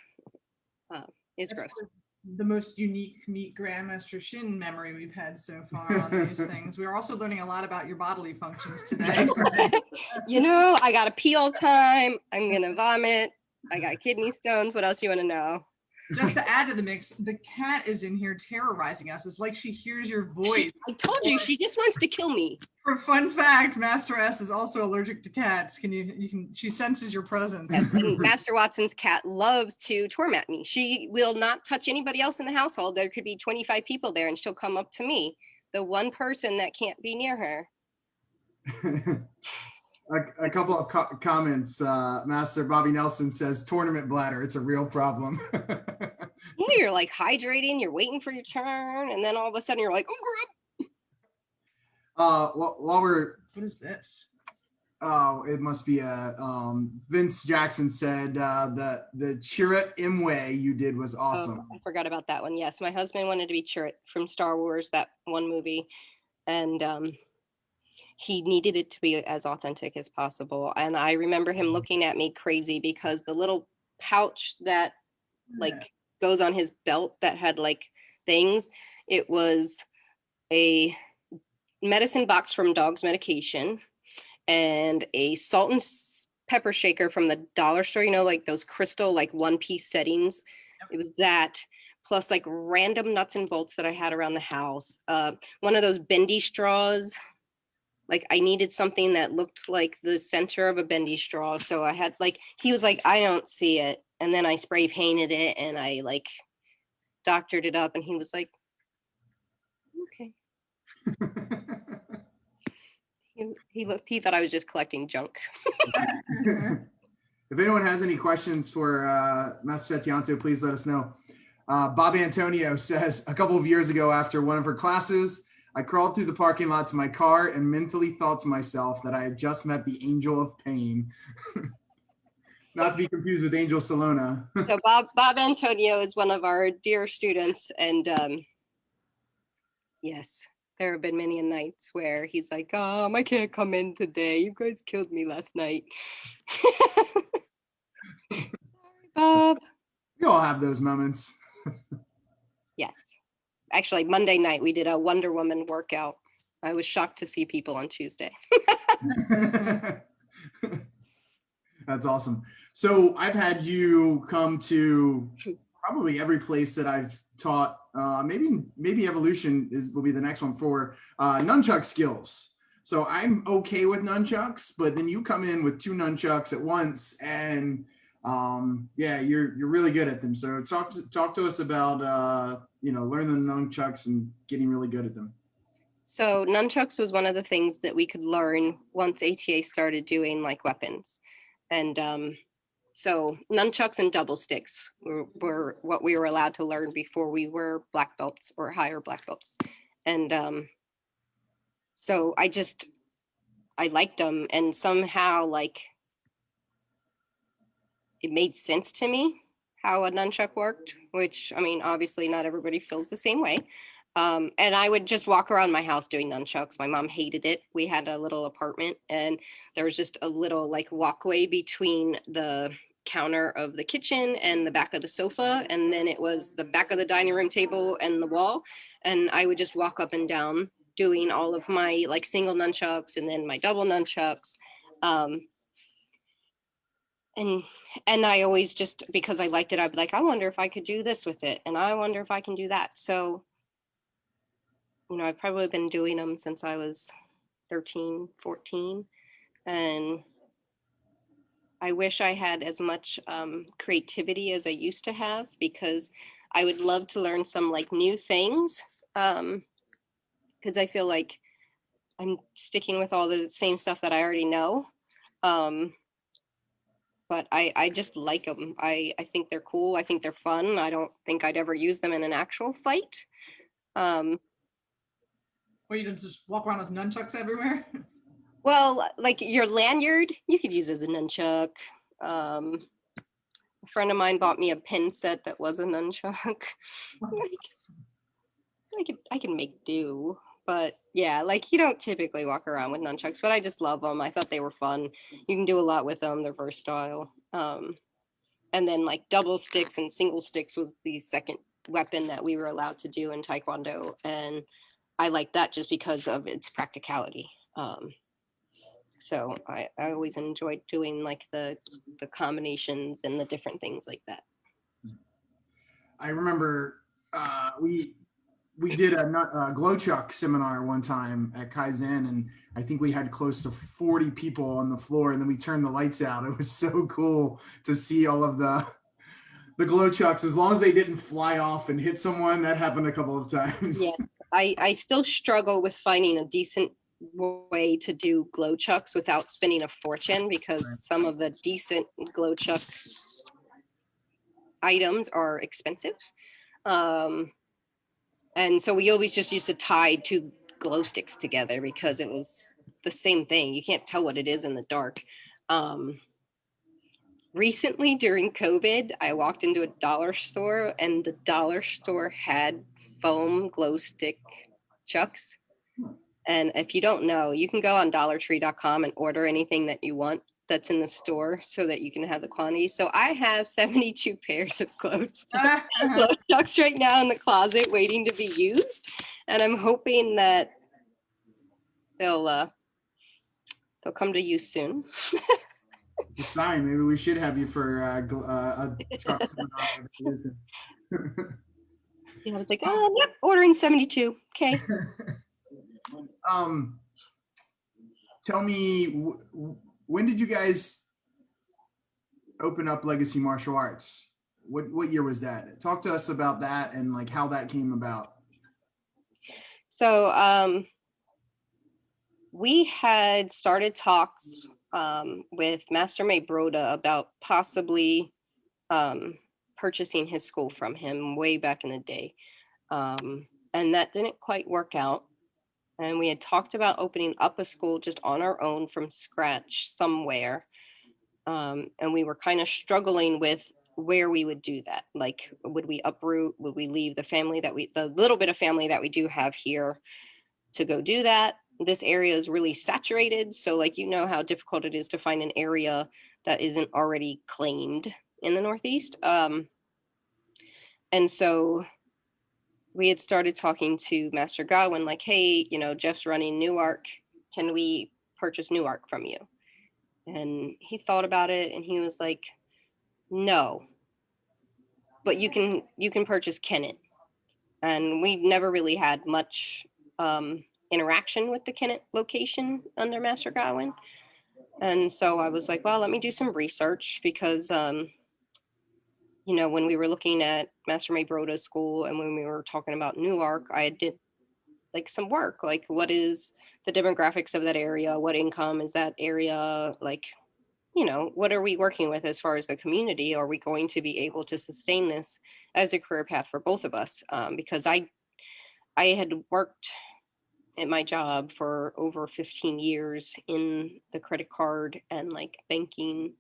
[SPEAKER 1] It's gross.
[SPEAKER 2] The most unique Meet Grandmaster Shin memory we've had so far on these things. We are also learning a lot about your bodily functions today.
[SPEAKER 1] You know, I got to pee all time. I'm going to vomit. I got kidney stones. What else do you want to know?
[SPEAKER 2] Just to add to the mix, the cat is in here terrorizing us. It's like she hears your voice.
[SPEAKER 1] I told you, she just wants to kill me.
[SPEAKER 2] For fun fact, Master S is also allergic to cats. She senses your presence.
[SPEAKER 1] And Master Watson's cat loves to torment me. She will not touch anybody else in the household. There could be 25 people there and she'll come up to me, the one person that can't be near her.
[SPEAKER 3] A couple of comments. Master Bobby Nelson says, tournament bladder, it's a real problem.
[SPEAKER 1] Yeah, you're like hydrating, you're waiting for your turn, and then all of a sudden you're like,
[SPEAKER 3] while we're,
[SPEAKER 2] What is this?
[SPEAKER 3] oh, it must be Vince Jackson said the Chirrut Imwe you did was awesome.
[SPEAKER 1] Oh, I forgot about that one. Yes, my husband wanted to be Chirrut from Star Wars, that one movie, and he needed it to be as authentic as possible. And I remember him looking at me crazy because the little pouch that like goes on his belt that had like things, it was a medicine box from dog's medication and a salt and pepper shaker from the dollar store, you know, like those crystal like one-piece settings. It was that, plus like random nuts and bolts that I had around the house. One of those bendy straws, like I needed something that looked like the center of a bendy straw. So I had like, he was like, I don't see it. And then I spray painted it and I like doctored it up and he was like, okay. He thought I was just collecting junk.
[SPEAKER 3] If anyone has any questions for Master Setyanto, please let us know. Bob Antonio says, a couple of years ago after one of her classes, I crawled through the parking lot to my car and mentally thought to myself that I had just met the angel of pain. Not to be confused with Angel Salona.
[SPEAKER 1] So Bob Antonio is one of our dear students. And yes, there have been many nights where he's like, I can't come in today. You guys killed me last night. Sorry, Bob.
[SPEAKER 3] We all have those moments.
[SPEAKER 1] Yes. Actually, Monday night, we did a Wonder Woman workout. I was shocked to see people on Tuesday.
[SPEAKER 3] That's awesome. So I've had you come to probably every place that I've taught. Maybe evolution will be the next one for nunchuck skills. So I'm okay with nunchucks, but then you come in with 2 nunchucks at once, and yeah, you're really good at them. So talk to us about learning the nunchucks and getting really good at them.
[SPEAKER 1] So nunchucks was one of the things that we could learn once ATA started doing like weapons. And so nunchucks and double sticks were what we were allowed to learn before we were black belts or higher black belts. And so I liked them, and somehow like it made sense to me how a nunchuck worked, which I mean, obviously not everybody feels the same way. And I would just walk around my house doing nunchucks. My mom hated it. We had a little apartment and there was just a little like walkway between the counter of the kitchen and the back of the sofa. And then it was the back of the dining room table and the wall. And I would just walk up and down doing all of my like single nunchucks and then my double nunchucks. And I always just, because I liked it, I'd be like, I wonder if I could do this with it. And I wonder if I can do that. So I've probably been doing them since I was 13, 14. And I wish I had as much creativity as I used to have, because I would love to learn some like new things. Because I feel like I'm sticking with all the same stuff that I already know. But I just like them. I think they're cool. I think they're fun. I don't think I'd ever use them in an actual fight.
[SPEAKER 2] Or you just walk around with nunchucks everywhere?
[SPEAKER 1] Well, like your lanyard, you could use as a nunchuck. A friend of mine bought me a pin set that was a nunchuck. I can make do, but yeah, like you don't typically walk around with nunchucks, but I just love them. I thought they were fun. You can do a lot with them. They're versatile. And then like double sticks and single sticks was the second weapon that we were allowed to do in Taekwondo, and I like that just because of its practicality. So I always enjoyed doing like the combinations and the different things like that.
[SPEAKER 3] I remember we did a glow chuck seminar one time at Kaizen, and I think we had close to 40 people on the floor, and then we turned the lights out. It was so cool to see all of the glow chucks, as long as they didn't fly off and hit someone. That happened a couple of times.
[SPEAKER 1] Yeah, I still struggle with finding a decent way to do glow chucks without spending a fortune, because some of the decent glow chuck items are expensive. And so we always just used to tie 2 glow sticks together because it was the same thing. You can't tell what it is in the dark. Recently during COVID, I walked into a dollar store and the dollar store had foam glow stick chucks. And if you don't know, you can go on dollartree.com and order anything that you want that's in the store so that you can have the quantity. So I have 72 pairs of glow chucks right now in the closet waiting to be used. And I'm hoping that they'll come to use soon.
[SPEAKER 3] It's a sign. Maybe we should have you for a chuck seminar.
[SPEAKER 1] Yeah, I was like, yep, ordering 72. Okay.
[SPEAKER 3] tell me, when did you guys open up Legacy Martial Arts? What year was that? Talk to us about that and like how that came about.
[SPEAKER 1] So we had started talks with Master May Broda about possibly purchasing his school from him way back in the day. And that didn't quite work out. And we had talked about opening up a school just on our own from scratch somewhere. And we were kind of struggling with where we would do that. Like, would we uproot? Would we leave the little bit of family that we do have here to go do that? This area is really saturated. So, like, you know how difficult it is to find an area that isn't already claimed in the Northeast. And so we had started talking to Master Godwin, like, hey, Jeff's running Newark. Can we purchase Newark from you? And he thought about it and he was like, no, but you can purchase Kennett. And we never really had much interaction with the Kennett location under Master Godwin. And so I was like, well, let me do some research because, when we were looking at Master May Broda's school and when we were talking about Newark, I did like some work, like what is the demographics of that area? What income is that area? Like, what are we working with as far as the community? Are we going to be able to sustain this as a career path for both of us? Because I had worked at my job for over 15 years in the credit card and like banking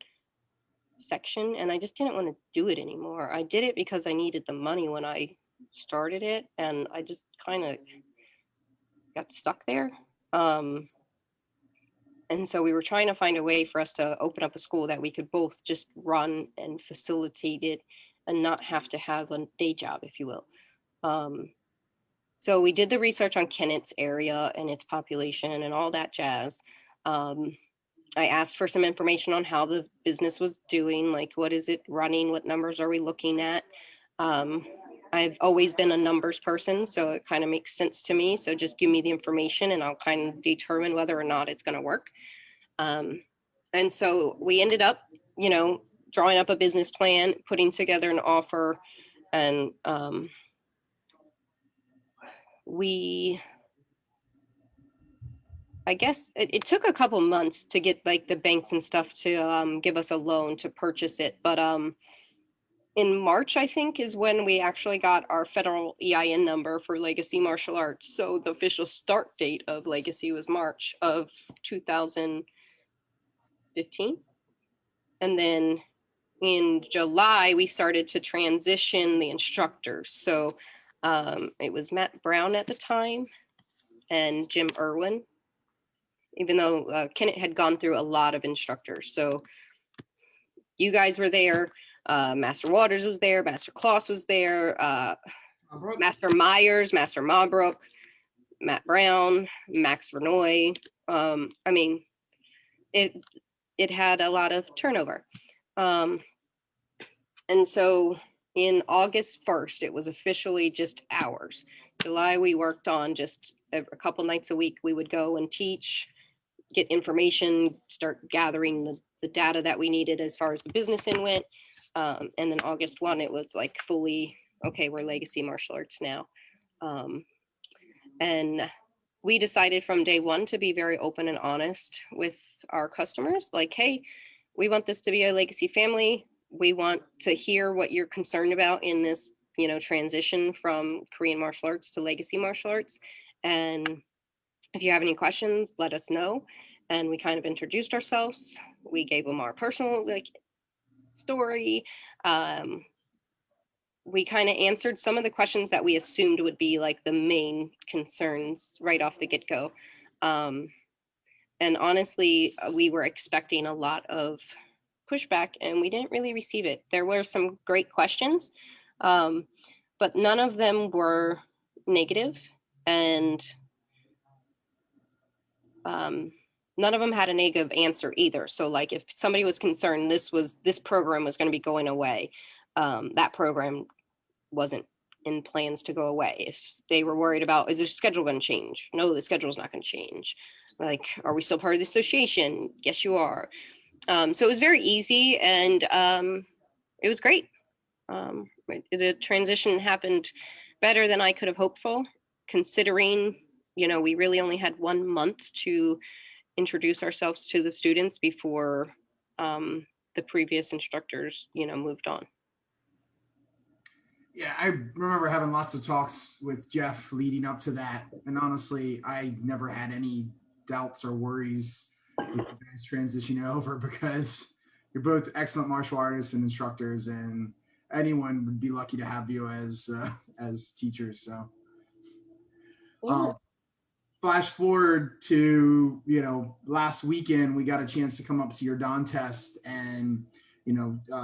[SPEAKER 1] section, and I just didn't want to do it anymore. I did it because I needed the money when I started it, and I just kind of got stuck there. And so we were trying to find a way for us to open up a school that we could both just run and facilitate it and not have to have a day job, if you will. So we did the research on Kennett's area and its population and all that jazz. I asked for some information on how the business was doing, like what is it running, what numbers are we looking at? I've always been a numbers person, so it kind of makes sense to me. So just give me the information and I'll kind of determine whether or not it's going to work. And so we ended up, drawing up a business plan, putting together an offer, and I guess it took a couple months to get like the banks and stuff to give us a loan to purchase it. But in March, I think, is when we actually got our federal EIN number for Legacy Martial Arts. So the official start date of Legacy was March of 2015. And then in July, we started to transition the instructors. So it was Matt Brown at the time and Jim Irwin, even though Kennett had gone through a lot of instructors. So you guys were there. Master Waters was there. Master Kloss was there. Master Myers, Master Mabrook, Matt Brown, Max Vernoy. I mean, it had a lot of turnover. And so in August 1st, it was officially just hours. July, we worked on just a couple nights a week. We would go and teach, get information, start gathering the data that we needed as far as the business end went. And then August 1, it was like fully, okay, we're Legacy Martial Arts now. And we decided from day one to be very open and honest with our customers. Like, hey, we want this to be a Legacy family. We want to hear what you're concerned about in this, transition from Korean martial arts to Legacy martial arts. And if you have any questions, let us know. And we kind of introduced ourselves. We gave them our personal story. We kind of answered some of the questions that we assumed would be like the main concerns right off the get-go. And honestly, we were expecting a lot of pushback and we didn't really receive it. There were some great questions, but none of them were negative, and none of them had a negative answer either. So like if somebody was concerned this program was going to be going away, that program wasn't in plans to go away. If they were worried about, is the schedule going to change? No, the schedule is not going to change. like, are we still part of the association? Yes, you are. So it was very easy, and it was great. The transition happened better than I could have hoped for, considering, we really only had 1 month to introduce ourselves to the students before the previous instructors, moved on.
[SPEAKER 3] Yeah, I remember having lots of talks with Jeff leading up to that, and honestly, I never had any doubts or worries with you guys transitioning over because you're both excellent martial artists and instructors, and anyone would be lucky to have you as teachers. So,
[SPEAKER 1] Yeah.
[SPEAKER 3] flash forward to last weekend, we got a chance to come up to your Don test and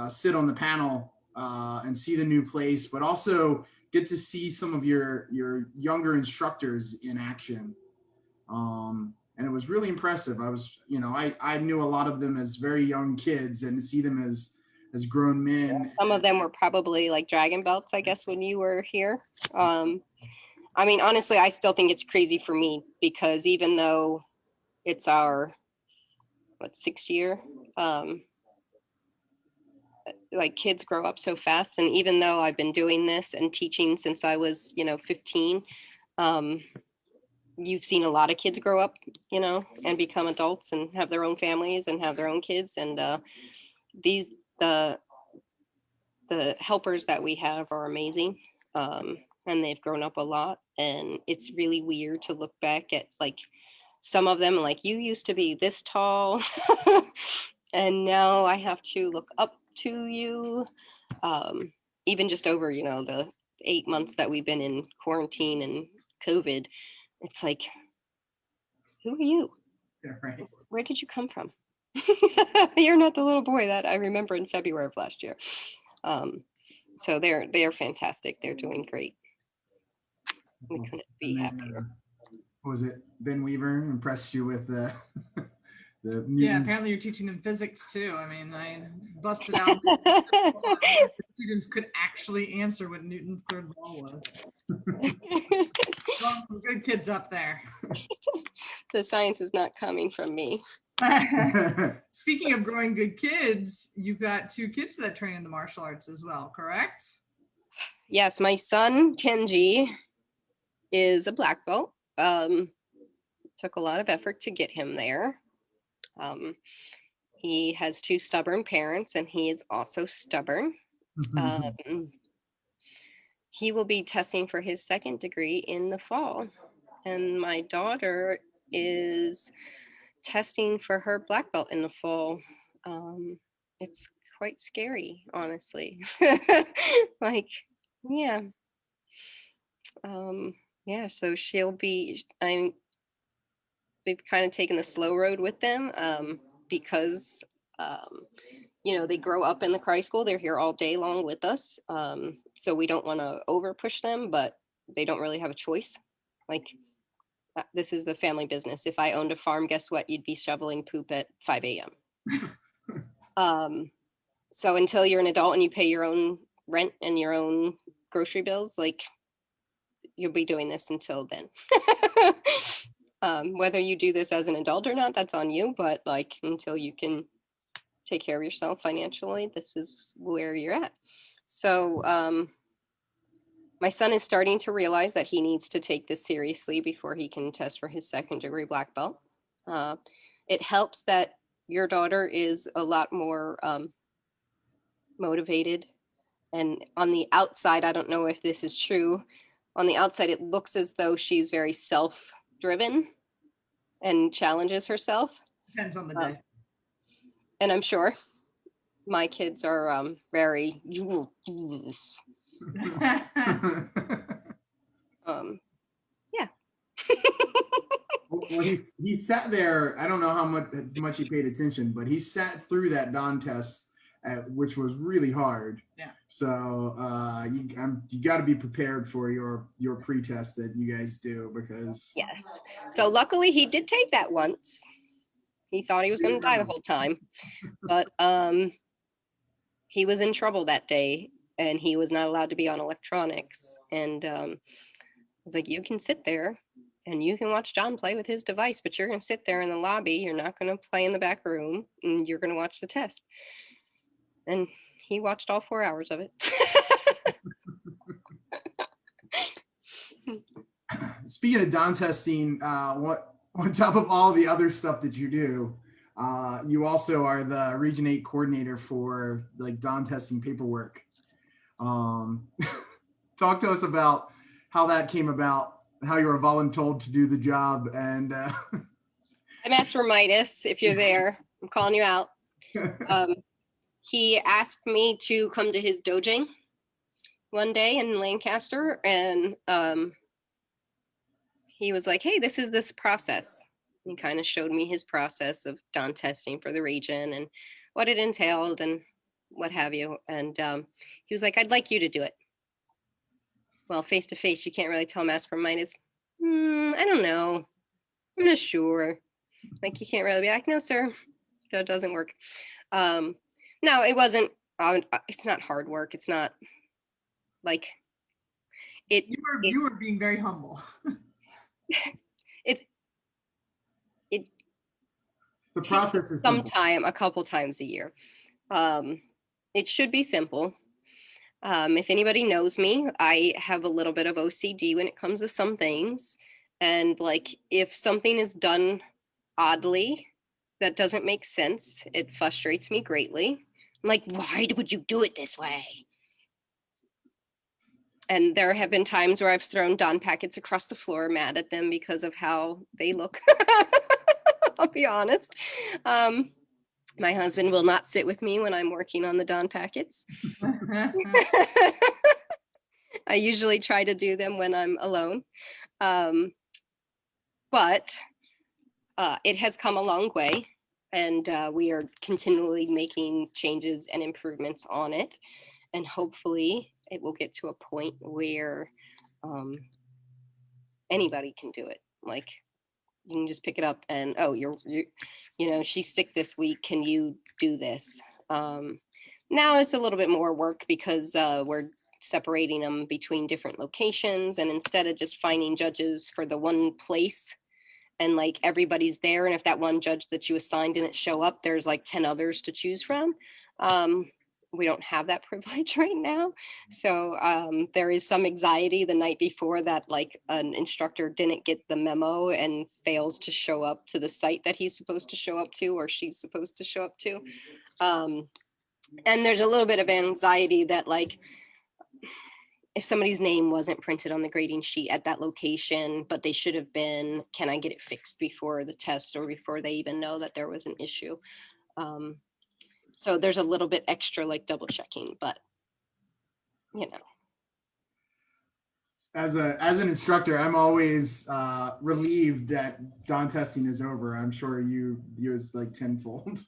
[SPEAKER 3] sit on the panel and see the new place, but also get to see some of your younger instructors in action. And it was really impressive. I knew a lot of them as very young kids, and to see them as grown men.
[SPEAKER 1] Some of them were probably like dragon belts, I guess, when you were here. I mean, honestly, I still think it's crazy for me because even though it's our 6th year, like kids grow up so fast, and even though I've been doing this and teaching since I was 15, you've seen a lot of kids grow up, and become adults and have their own families and have their own kids, and these the helpers that we have are amazing, and they've grown up a lot, and it's really weird to look back at like some of them, like, you used to be this tall and now I have to look up to you. Even just over the 8 months that we've been in quarantine and COVID, it's like, who are you?
[SPEAKER 3] Yeah, right.
[SPEAKER 1] Where did you come from? You're not the little boy that I remember in February of last year. So they're fantastic. They're doing great. We couldn't be happier.
[SPEAKER 3] What was it? Ben Weaver impressed you with the
[SPEAKER 2] Yeah,
[SPEAKER 3] Newton's.
[SPEAKER 2] apparently you're teaching them physics too. I mean, I busted out the students could actually answer what Newton's third law was. Well, some good kids up there.
[SPEAKER 1] The science is not coming from me.
[SPEAKER 2] Speaking of growing good kids, you've got 2 kids that train in the martial arts as well, correct?
[SPEAKER 1] Yes, my son Kenji is a black belt. Took a lot of effort to get him there. He has 2 stubborn parents, and he is also stubborn. He will be testing for his 2nd degree in the fall, and my daughter is testing for her black belt in the fall. It's quite scary, honestly. Like, yeah. Yeah, so we've kind of taken the slow road with them, because they grow up in the karate school. They're here all day long with us. So we don't want to over push them, but they don't really have a choice. Like, this is the family business. If I owned a farm, guess what? You'd be shoveling poop at 5 a.m. So until you're an adult and you pay your own rent and your own grocery bills, like, you'll be doing this until then. Whether you do this as an adult or not, that's on you. But like, until you can take care of yourself financially, this is where you're at. So my son is starting to realize that he needs to take this seriously before he can test for his 2nd degree black belt. It helps that your daughter is a lot more motivated, and on the outside, I don't know if this is true, on the outside it looks as though she's very self-driven and challenges herself.
[SPEAKER 2] Depends on the day.
[SPEAKER 1] And I'm sure my kids are very, you will do this. Yeah.
[SPEAKER 3] Well, he sat there. I don't know how much he paid attention, but he sat through that Don test, which was really hard.
[SPEAKER 2] Yeah.
[SPEAKER 3] So you got to be prepared for your pre-test that you guys do, because
[SPEAKER 1] Yes. So luckily he did take that once. He thought he was going to die the whole time, but he was in trouble that day, and he was not allowed to be on electronics. And I was like, you can sit there and you can watch John play with his device, but you're going to sit there in the lobby. You're not going to play in the back room, and you're going to watch the test. And he watched all 4 hours of it.
[SPEAKER 3] Speaking of Don testing, what on top of all the other stuff that you do, you also are the Region 8 coordinator for like Don testing paperwork. Talk to us about how that came about, how you were voluntold to do the job, and
[SPEAKER 1] I'm Master Midas, if you're there. I'm calling you out. He asked me to come to his dojang one day in Lancaster, and he was like, hey, this is this process. He kind of showed me his process of Don testing for the region and what it entailed and what have you. And he was like, I'd like you to do it. Well, face to face, you can't really tell Master Midas, I don't know. I'm not sure. Like, you can't really be like, no, sir, that doesn't work. No, it wasn't. It's not hard work. It's not like it.
[SPEAKER 2] You were being very humble.
[SPEAKER 1] It.
[SPEAKER 3] the process is simple.
[SPEAKER 1] A couple times a year. It should be simple. If anybody knows me, I have a little bit of OCD when it comes to some things. And like, if something is done oddly, that doesn't make sense, it frustrates me greatly. I'm like, why would you do it this way? And there have been times where I've thrown Don packets across the floor, mad at them because of how they look. I'll be honest. My husband will not sit with me when I'm working on the Don packets. I usually try to do them when I'm alone. But it has come a long way, and we are continually making changes and improvements on it. And hopefully it will get to a point where anybody can do it. Like, you can just pick it up and, oh, you're she's sick this week. Can you do this? Now it's a little bit more work because we're separating them between different locations, and instead of just finding judges for the one place and like everybody's there, and if that one judge that you assigned didn't show up, there's like 10 others to choose from. We don't have that privilege right now. So there is some anxiety the night before that like an instructor didn't get the memo and fails to show up to the site that he's supposed to show up to or she's supposed to show up to. And there's a little bit of anxiety that like, if somebody's name wasn't printed on the grading sheet at that location, but they should have been, can I get it fixed before the test or before they even know that there was an issue? So there's a little bit extra like double checking, but
[SPEAKER 3] As an instructor, I'm always relieved that Don testing is over. I'm sure yours like tenfold.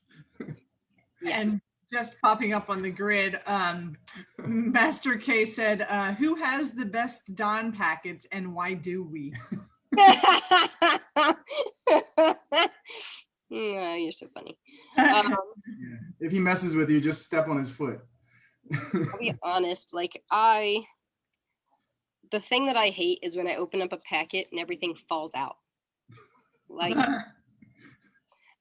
[SPEAKER 2] And just popping up on the grid, Master K said, who has the best Don packets and why do we?
[SPEAKER 1] You're so funny.
[SPEAKER 3] If he messes with you, just step on his foot.
[SPEAKER 1] I'll be honest, like the thing that I hate is when I open up a packet and everything falls out. Like,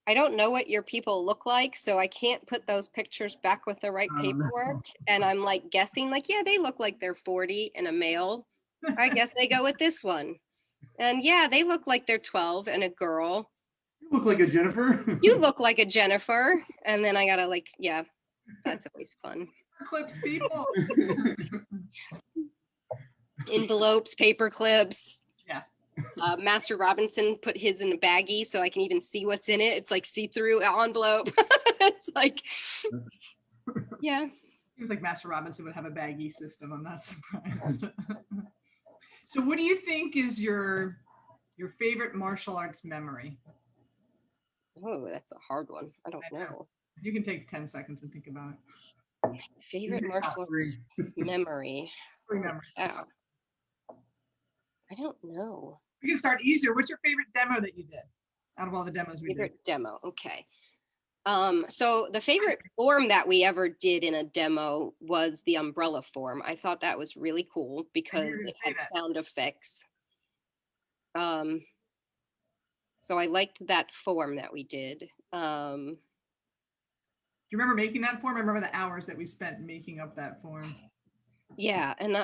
[SPEAKER 1] I don't know what your people look like, so I can't put those pictures back with the right paperwork. And I'm like guessing, like, yeah, they look like they're 40 and a male. I guess they go with this one. And yeah, they look like they're 12 and a girl.
[SPEAKER 3] You look like a Jennifer.
[SPEAKER 1] You look like a Jennifer. And then I gotta like, yeah, that's always fun.
[SPEAKER 2] Clips people.
[SPEAKER 1] Envelopes, paper clips.
[SPEAKER 2] Yeah.
[SPEAKER 1] Master Robinson put his in a baggie so I can even see what's in it. It's like see-through envelope. It's like, yeah.
[SPEAKER 2] Seems like Master Robinson would have a baggie system. I'm not surprised. So what do you think is your favorite martial arts memory?
[SPEAKER 1] Oh, that's a hard one. I don't know.
[SPEAKER 2] You can take 10 seconds and think about it.
[SPEAKER 1] Favorite martial arts memory.
[SPEAKER 2] Remember.
[SPEAKER 1] Oh. I don't know.
[SPEAKER 2] We can start easier. What's your favorite demo that you did out of all the demos we
[SPEAKER 1] Favorite
[SPEAKER 2] did?
[SPEAKER 1] demo. Okay. So the favorite form that we ever did in a demo was the umbrella form. I thought that was really cool because it had sound effects. So I liked that form that we did.
[SPEAKER 2] Do you remember making that form? I remember the hours that we spent making up that form.
[SPEAKER 1] Yeah, and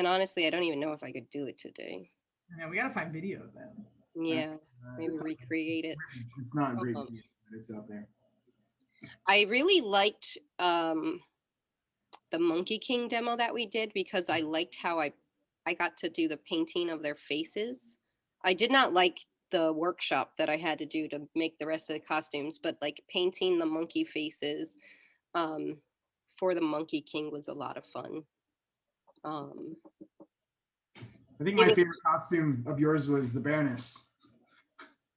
[SPEAKER 1] honestly, I don't even know if I could do it today.
[SPEAKER 2] I know, we gotta find video of that.
[SPEAKER 1] Yeah, maybe
[SPEAKER 3] It's
[SPEAKER 1] recreate it.
[SPEAKER 3] It's not great,
[SPEAKER 1] Um,
[SPEAKER 3] but it's out there.
[SPEAKER 1] I really liked the Monkey King demo that we did because I liked how I got to do the painting of their faces. I did not like the workshop that I had to do to make the rest of the costumes, but like painting the monkey faces for the Monkey King was a lot of fun.
[SPEAKER 3] I think
[SPEAKER 1] It
[SPEAKER 3] my
[SPEAKER 1] was
[SPEAKER 3] favorite costume of yours was the Baroness.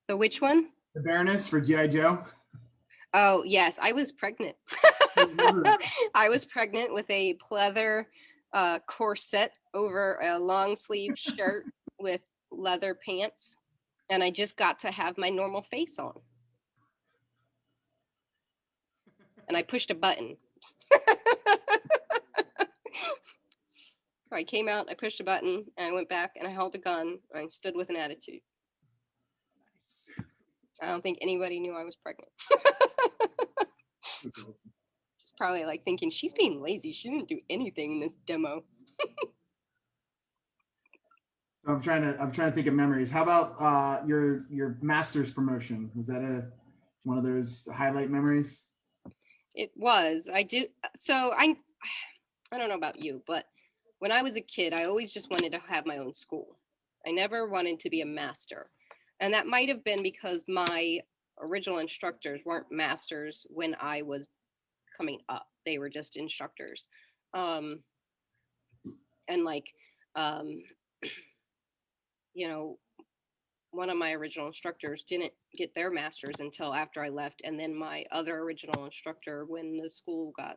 [SPEAKER 1] the which one?
[SPEAKER 3] The Baroness for G.I. Joe.
[SPEAKER 1] Oh, yes, I was pregnant.
[SPEAKER 3] Remember that?
[SPEAKER 1] I was pregnant with a pleather corset over a long sleeve shirt with leather pants, and I just got to have my normal face on. And I pushed a button. So I came out, I pushed a button, and I went back and I held a gun and I stood with an attitude. I don't think anybody knew I was pregnant. Just probably like thinking she's being lazy. She didn't do anything in this demo.
[SPEAKER 3] So I'm trying to think of memories. How about your master's promotion? Was that one of those highlight memories?
[SPEAKER 1] It was. I did. So I don't know about you, but when I was a kid, I always just wanted to have my own school. I never wanted to be a master. And that might have been because my original instructors weren't masters when I was coming up. They were just instructors. And like, um, you know, one of my original instructors didn't get their masters until after I left. And then my other original instructor, when the school got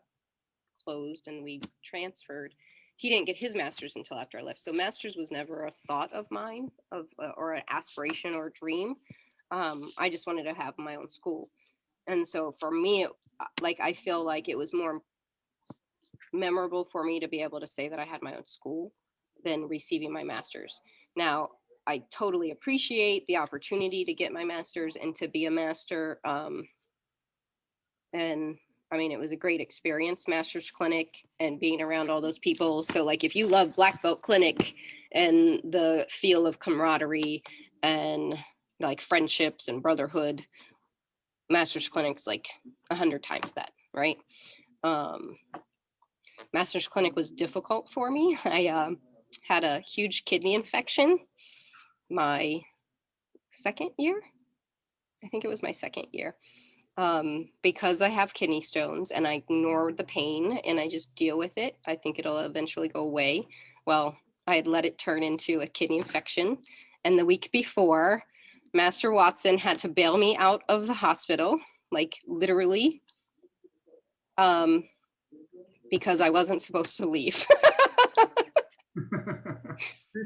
[SPEAKER 1] closed and we transferred, he didn't get his master's until after I left. So master's was never a thought of mine or an aspiration or a dream. I just wanted to have my own school. And so for me, I feel like it was more memorable for me to be able to say that I had my own school than receiving my master's. Now, I totally appreciate the opportunity to get my master's and to be a master. And I mean, it was a great experience, master's clinic and being around all those people. So like, if you love Black Belt Clinic and the feel of camaraderie and like friendships and brotherhood, master's clinic's like 100 times that, right? Master's clinic was difficult for me. I had a huge kidney infection my second year. I think it was my second year. Because I have kidney stones and I ignore the pain and I just deal with it. I think it'll eventually go away. Well, I had let it turn into a kidney infection. And the week before, Master Watson had to bail me out of the hospital, like literally, because I wasn't supposed to leave.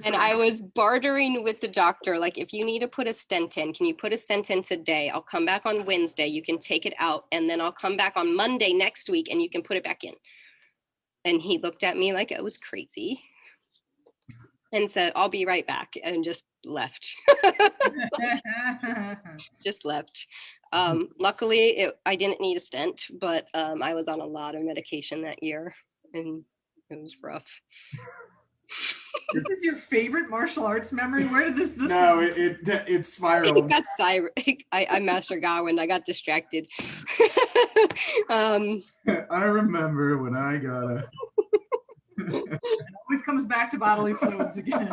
[SPEAKER 1] And I was bartering with the doctor, like, if you need to put a stent in, can you put a stent in today? I'll come back on Wednesday. You can take it out. And then I'll come back on Monday next week and you can put it back in. And he looked at me like I was crazy and said, I'll be right back, and just left. Just left. Luckily, I didn't need a stent, but I was on a lot of medication that year and it was rough.
[SPEAKER 2] This is your favorite martial arts memory? Where did this
[SPEAKER 3] No, it spiraled.
[SPEAKER 1] It got I Master Gawain. I got distracted.
[SPEAKER 3] I remember when I got a.
[SPEAKER 2] It always comes back to bodily fluids again.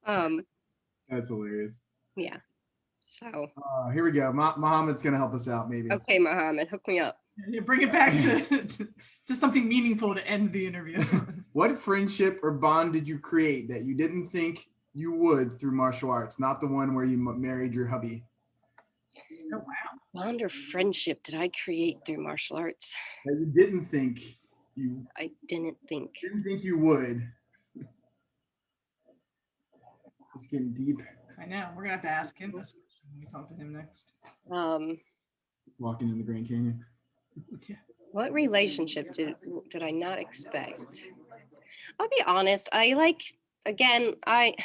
[SPEAKER 3] That's hilarious.
[SPEAKER 1] Yeah. So.
[SPEAKER 3] Here we go. Muhammad's gonna help us out, maybe.
[SPEAKER 1] Okay, Muhammad, hook me up.
[SPEAKER 2] You bring it back to something meaningful to end the interview.
[SPEAKER 3] What friendship or bond did you create that you didn't think you would through martial arts? Not the one where you married your hubby.
[SPEAKER 2] Oh, wow.
[SPEAKER 1] Bond or friendship did I create through martial arts?
[SPEAKER 3] That you didn't think you.
[SPEAKER 1] I didn't think.
[SPEAKER 3] Didn't think you would. It's getting deep.
[SPEAKER 2] I know. We're gonna have to ask him this question when we talk to him next.
[SPEAKER 3] Walking in the Grand Canyon.
[SPEAKER 1] What relationship did I not expect? I'll be honest. Again, I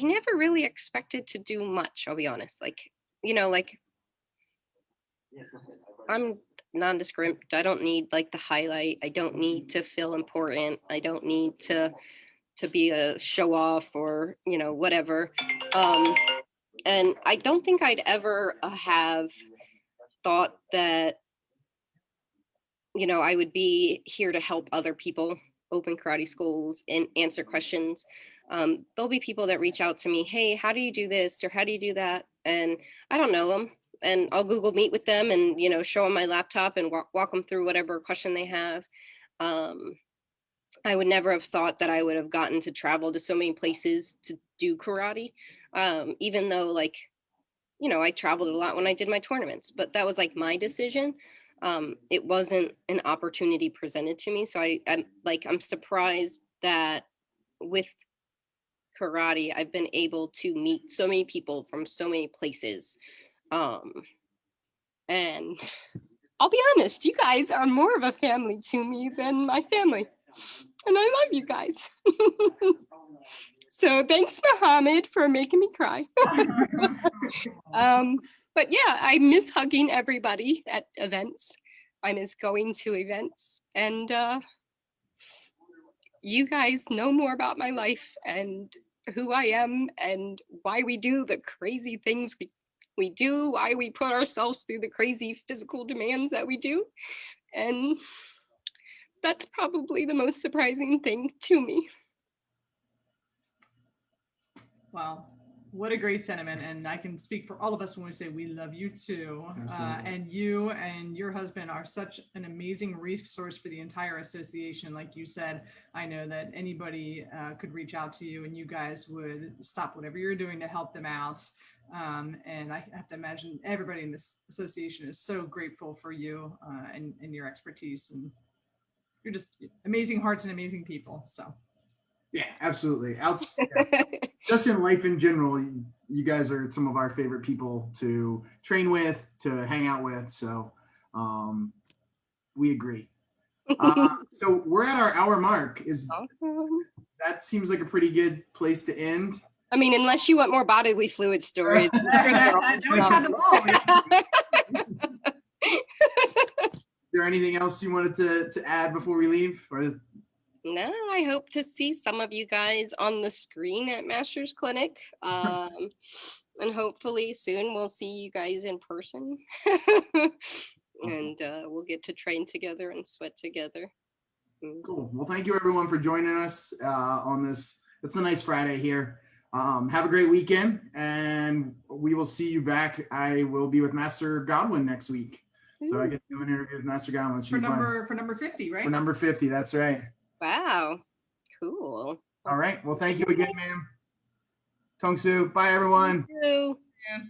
[SPEAKER 1] never really expected to do much. I'll be honest. Like I'm nondescript. I don't need like the highlight. I don't need to feel important. I don't need to be a show off or whatever. And I don't think I'd ever have thought that I would be here to help other people open karate schools and answer questions. There'll be people that reach out to me, hey, how do you do this or how do you do that? And I don't know them. And I'll Google Meet with them and, show them my laptop and walk them through whatever question they have. I would never have thought that I would have gotten to travel to so many places to do karate, even though I traveled a lot when I did my tournaments, but that was like my decision. It wasn't an opportunity presented to me. So I'm surprised that with karate, I've been able to meet so many people from so many places. And I'll be honest, you guys are more of a family to me than my family. And I love you guys. So thanks, Mohammed, for making me cry. But yeah, I miss hugging everybody at events. I miss going to events. And you guys know more about my life and who I am and why we do the crazy things we do, why we put ourselves through the crazy physical demands that we do. And that's probably the most surprising thing to me.
[SPEAKER 2] Wow, what a great sentiment. And I can speak for all of us when we say we love you too. And you and your husband are such an amazing resource for the entire association. Like you said, I know that anybody could reach out to you and you guys would stop whatever you're doing to help them out. And I have to imagine everybody in this association is so grateful for you and your expertise. And you're just amazing hearts and amazing people. So.
[SPEAKER 3] Yeah, absolutely. Just in life in general, you guys are some of our favorite people to train with, to hang out with. So we agree. So we're at our hour mark.
[SPEAKER 1] Awesome.
[SPEAKER 3] That seems like a pretty good place to end.
[SPEAKER 1] I mean, unless you want more bodily fluid stories.
[SPEAKER 2] We've had them all.
[SPEAKER 3] Is there anything else you wanted to add before we leave? Or
[SPEAKER 1] no, I hope to see some of you guys on the screen at Master's Clinic. And hopefully soon we'll see you guys in person. And we'll get to train together and sweat together.
[SPEAKER 3] Cool. Well, thank you everyone for joining us on this. It's a nice Friday here. Have a great weekend, and we will see you back. I will be with Master Godwin next week. So I get to do an interview with Master Godwin.
[SPEAKER 2] For number 50, right?
[SPEAKER 3] For number 50, that's right.
[SPEAKER 1] Wow. Cool.
[SPEAKER 3] All right. Well, thank you again, ma'am. Tang Soo. Bye, everyone.
[SPEAKER 1] Thank you.
[SPEAKER 2] Yeah.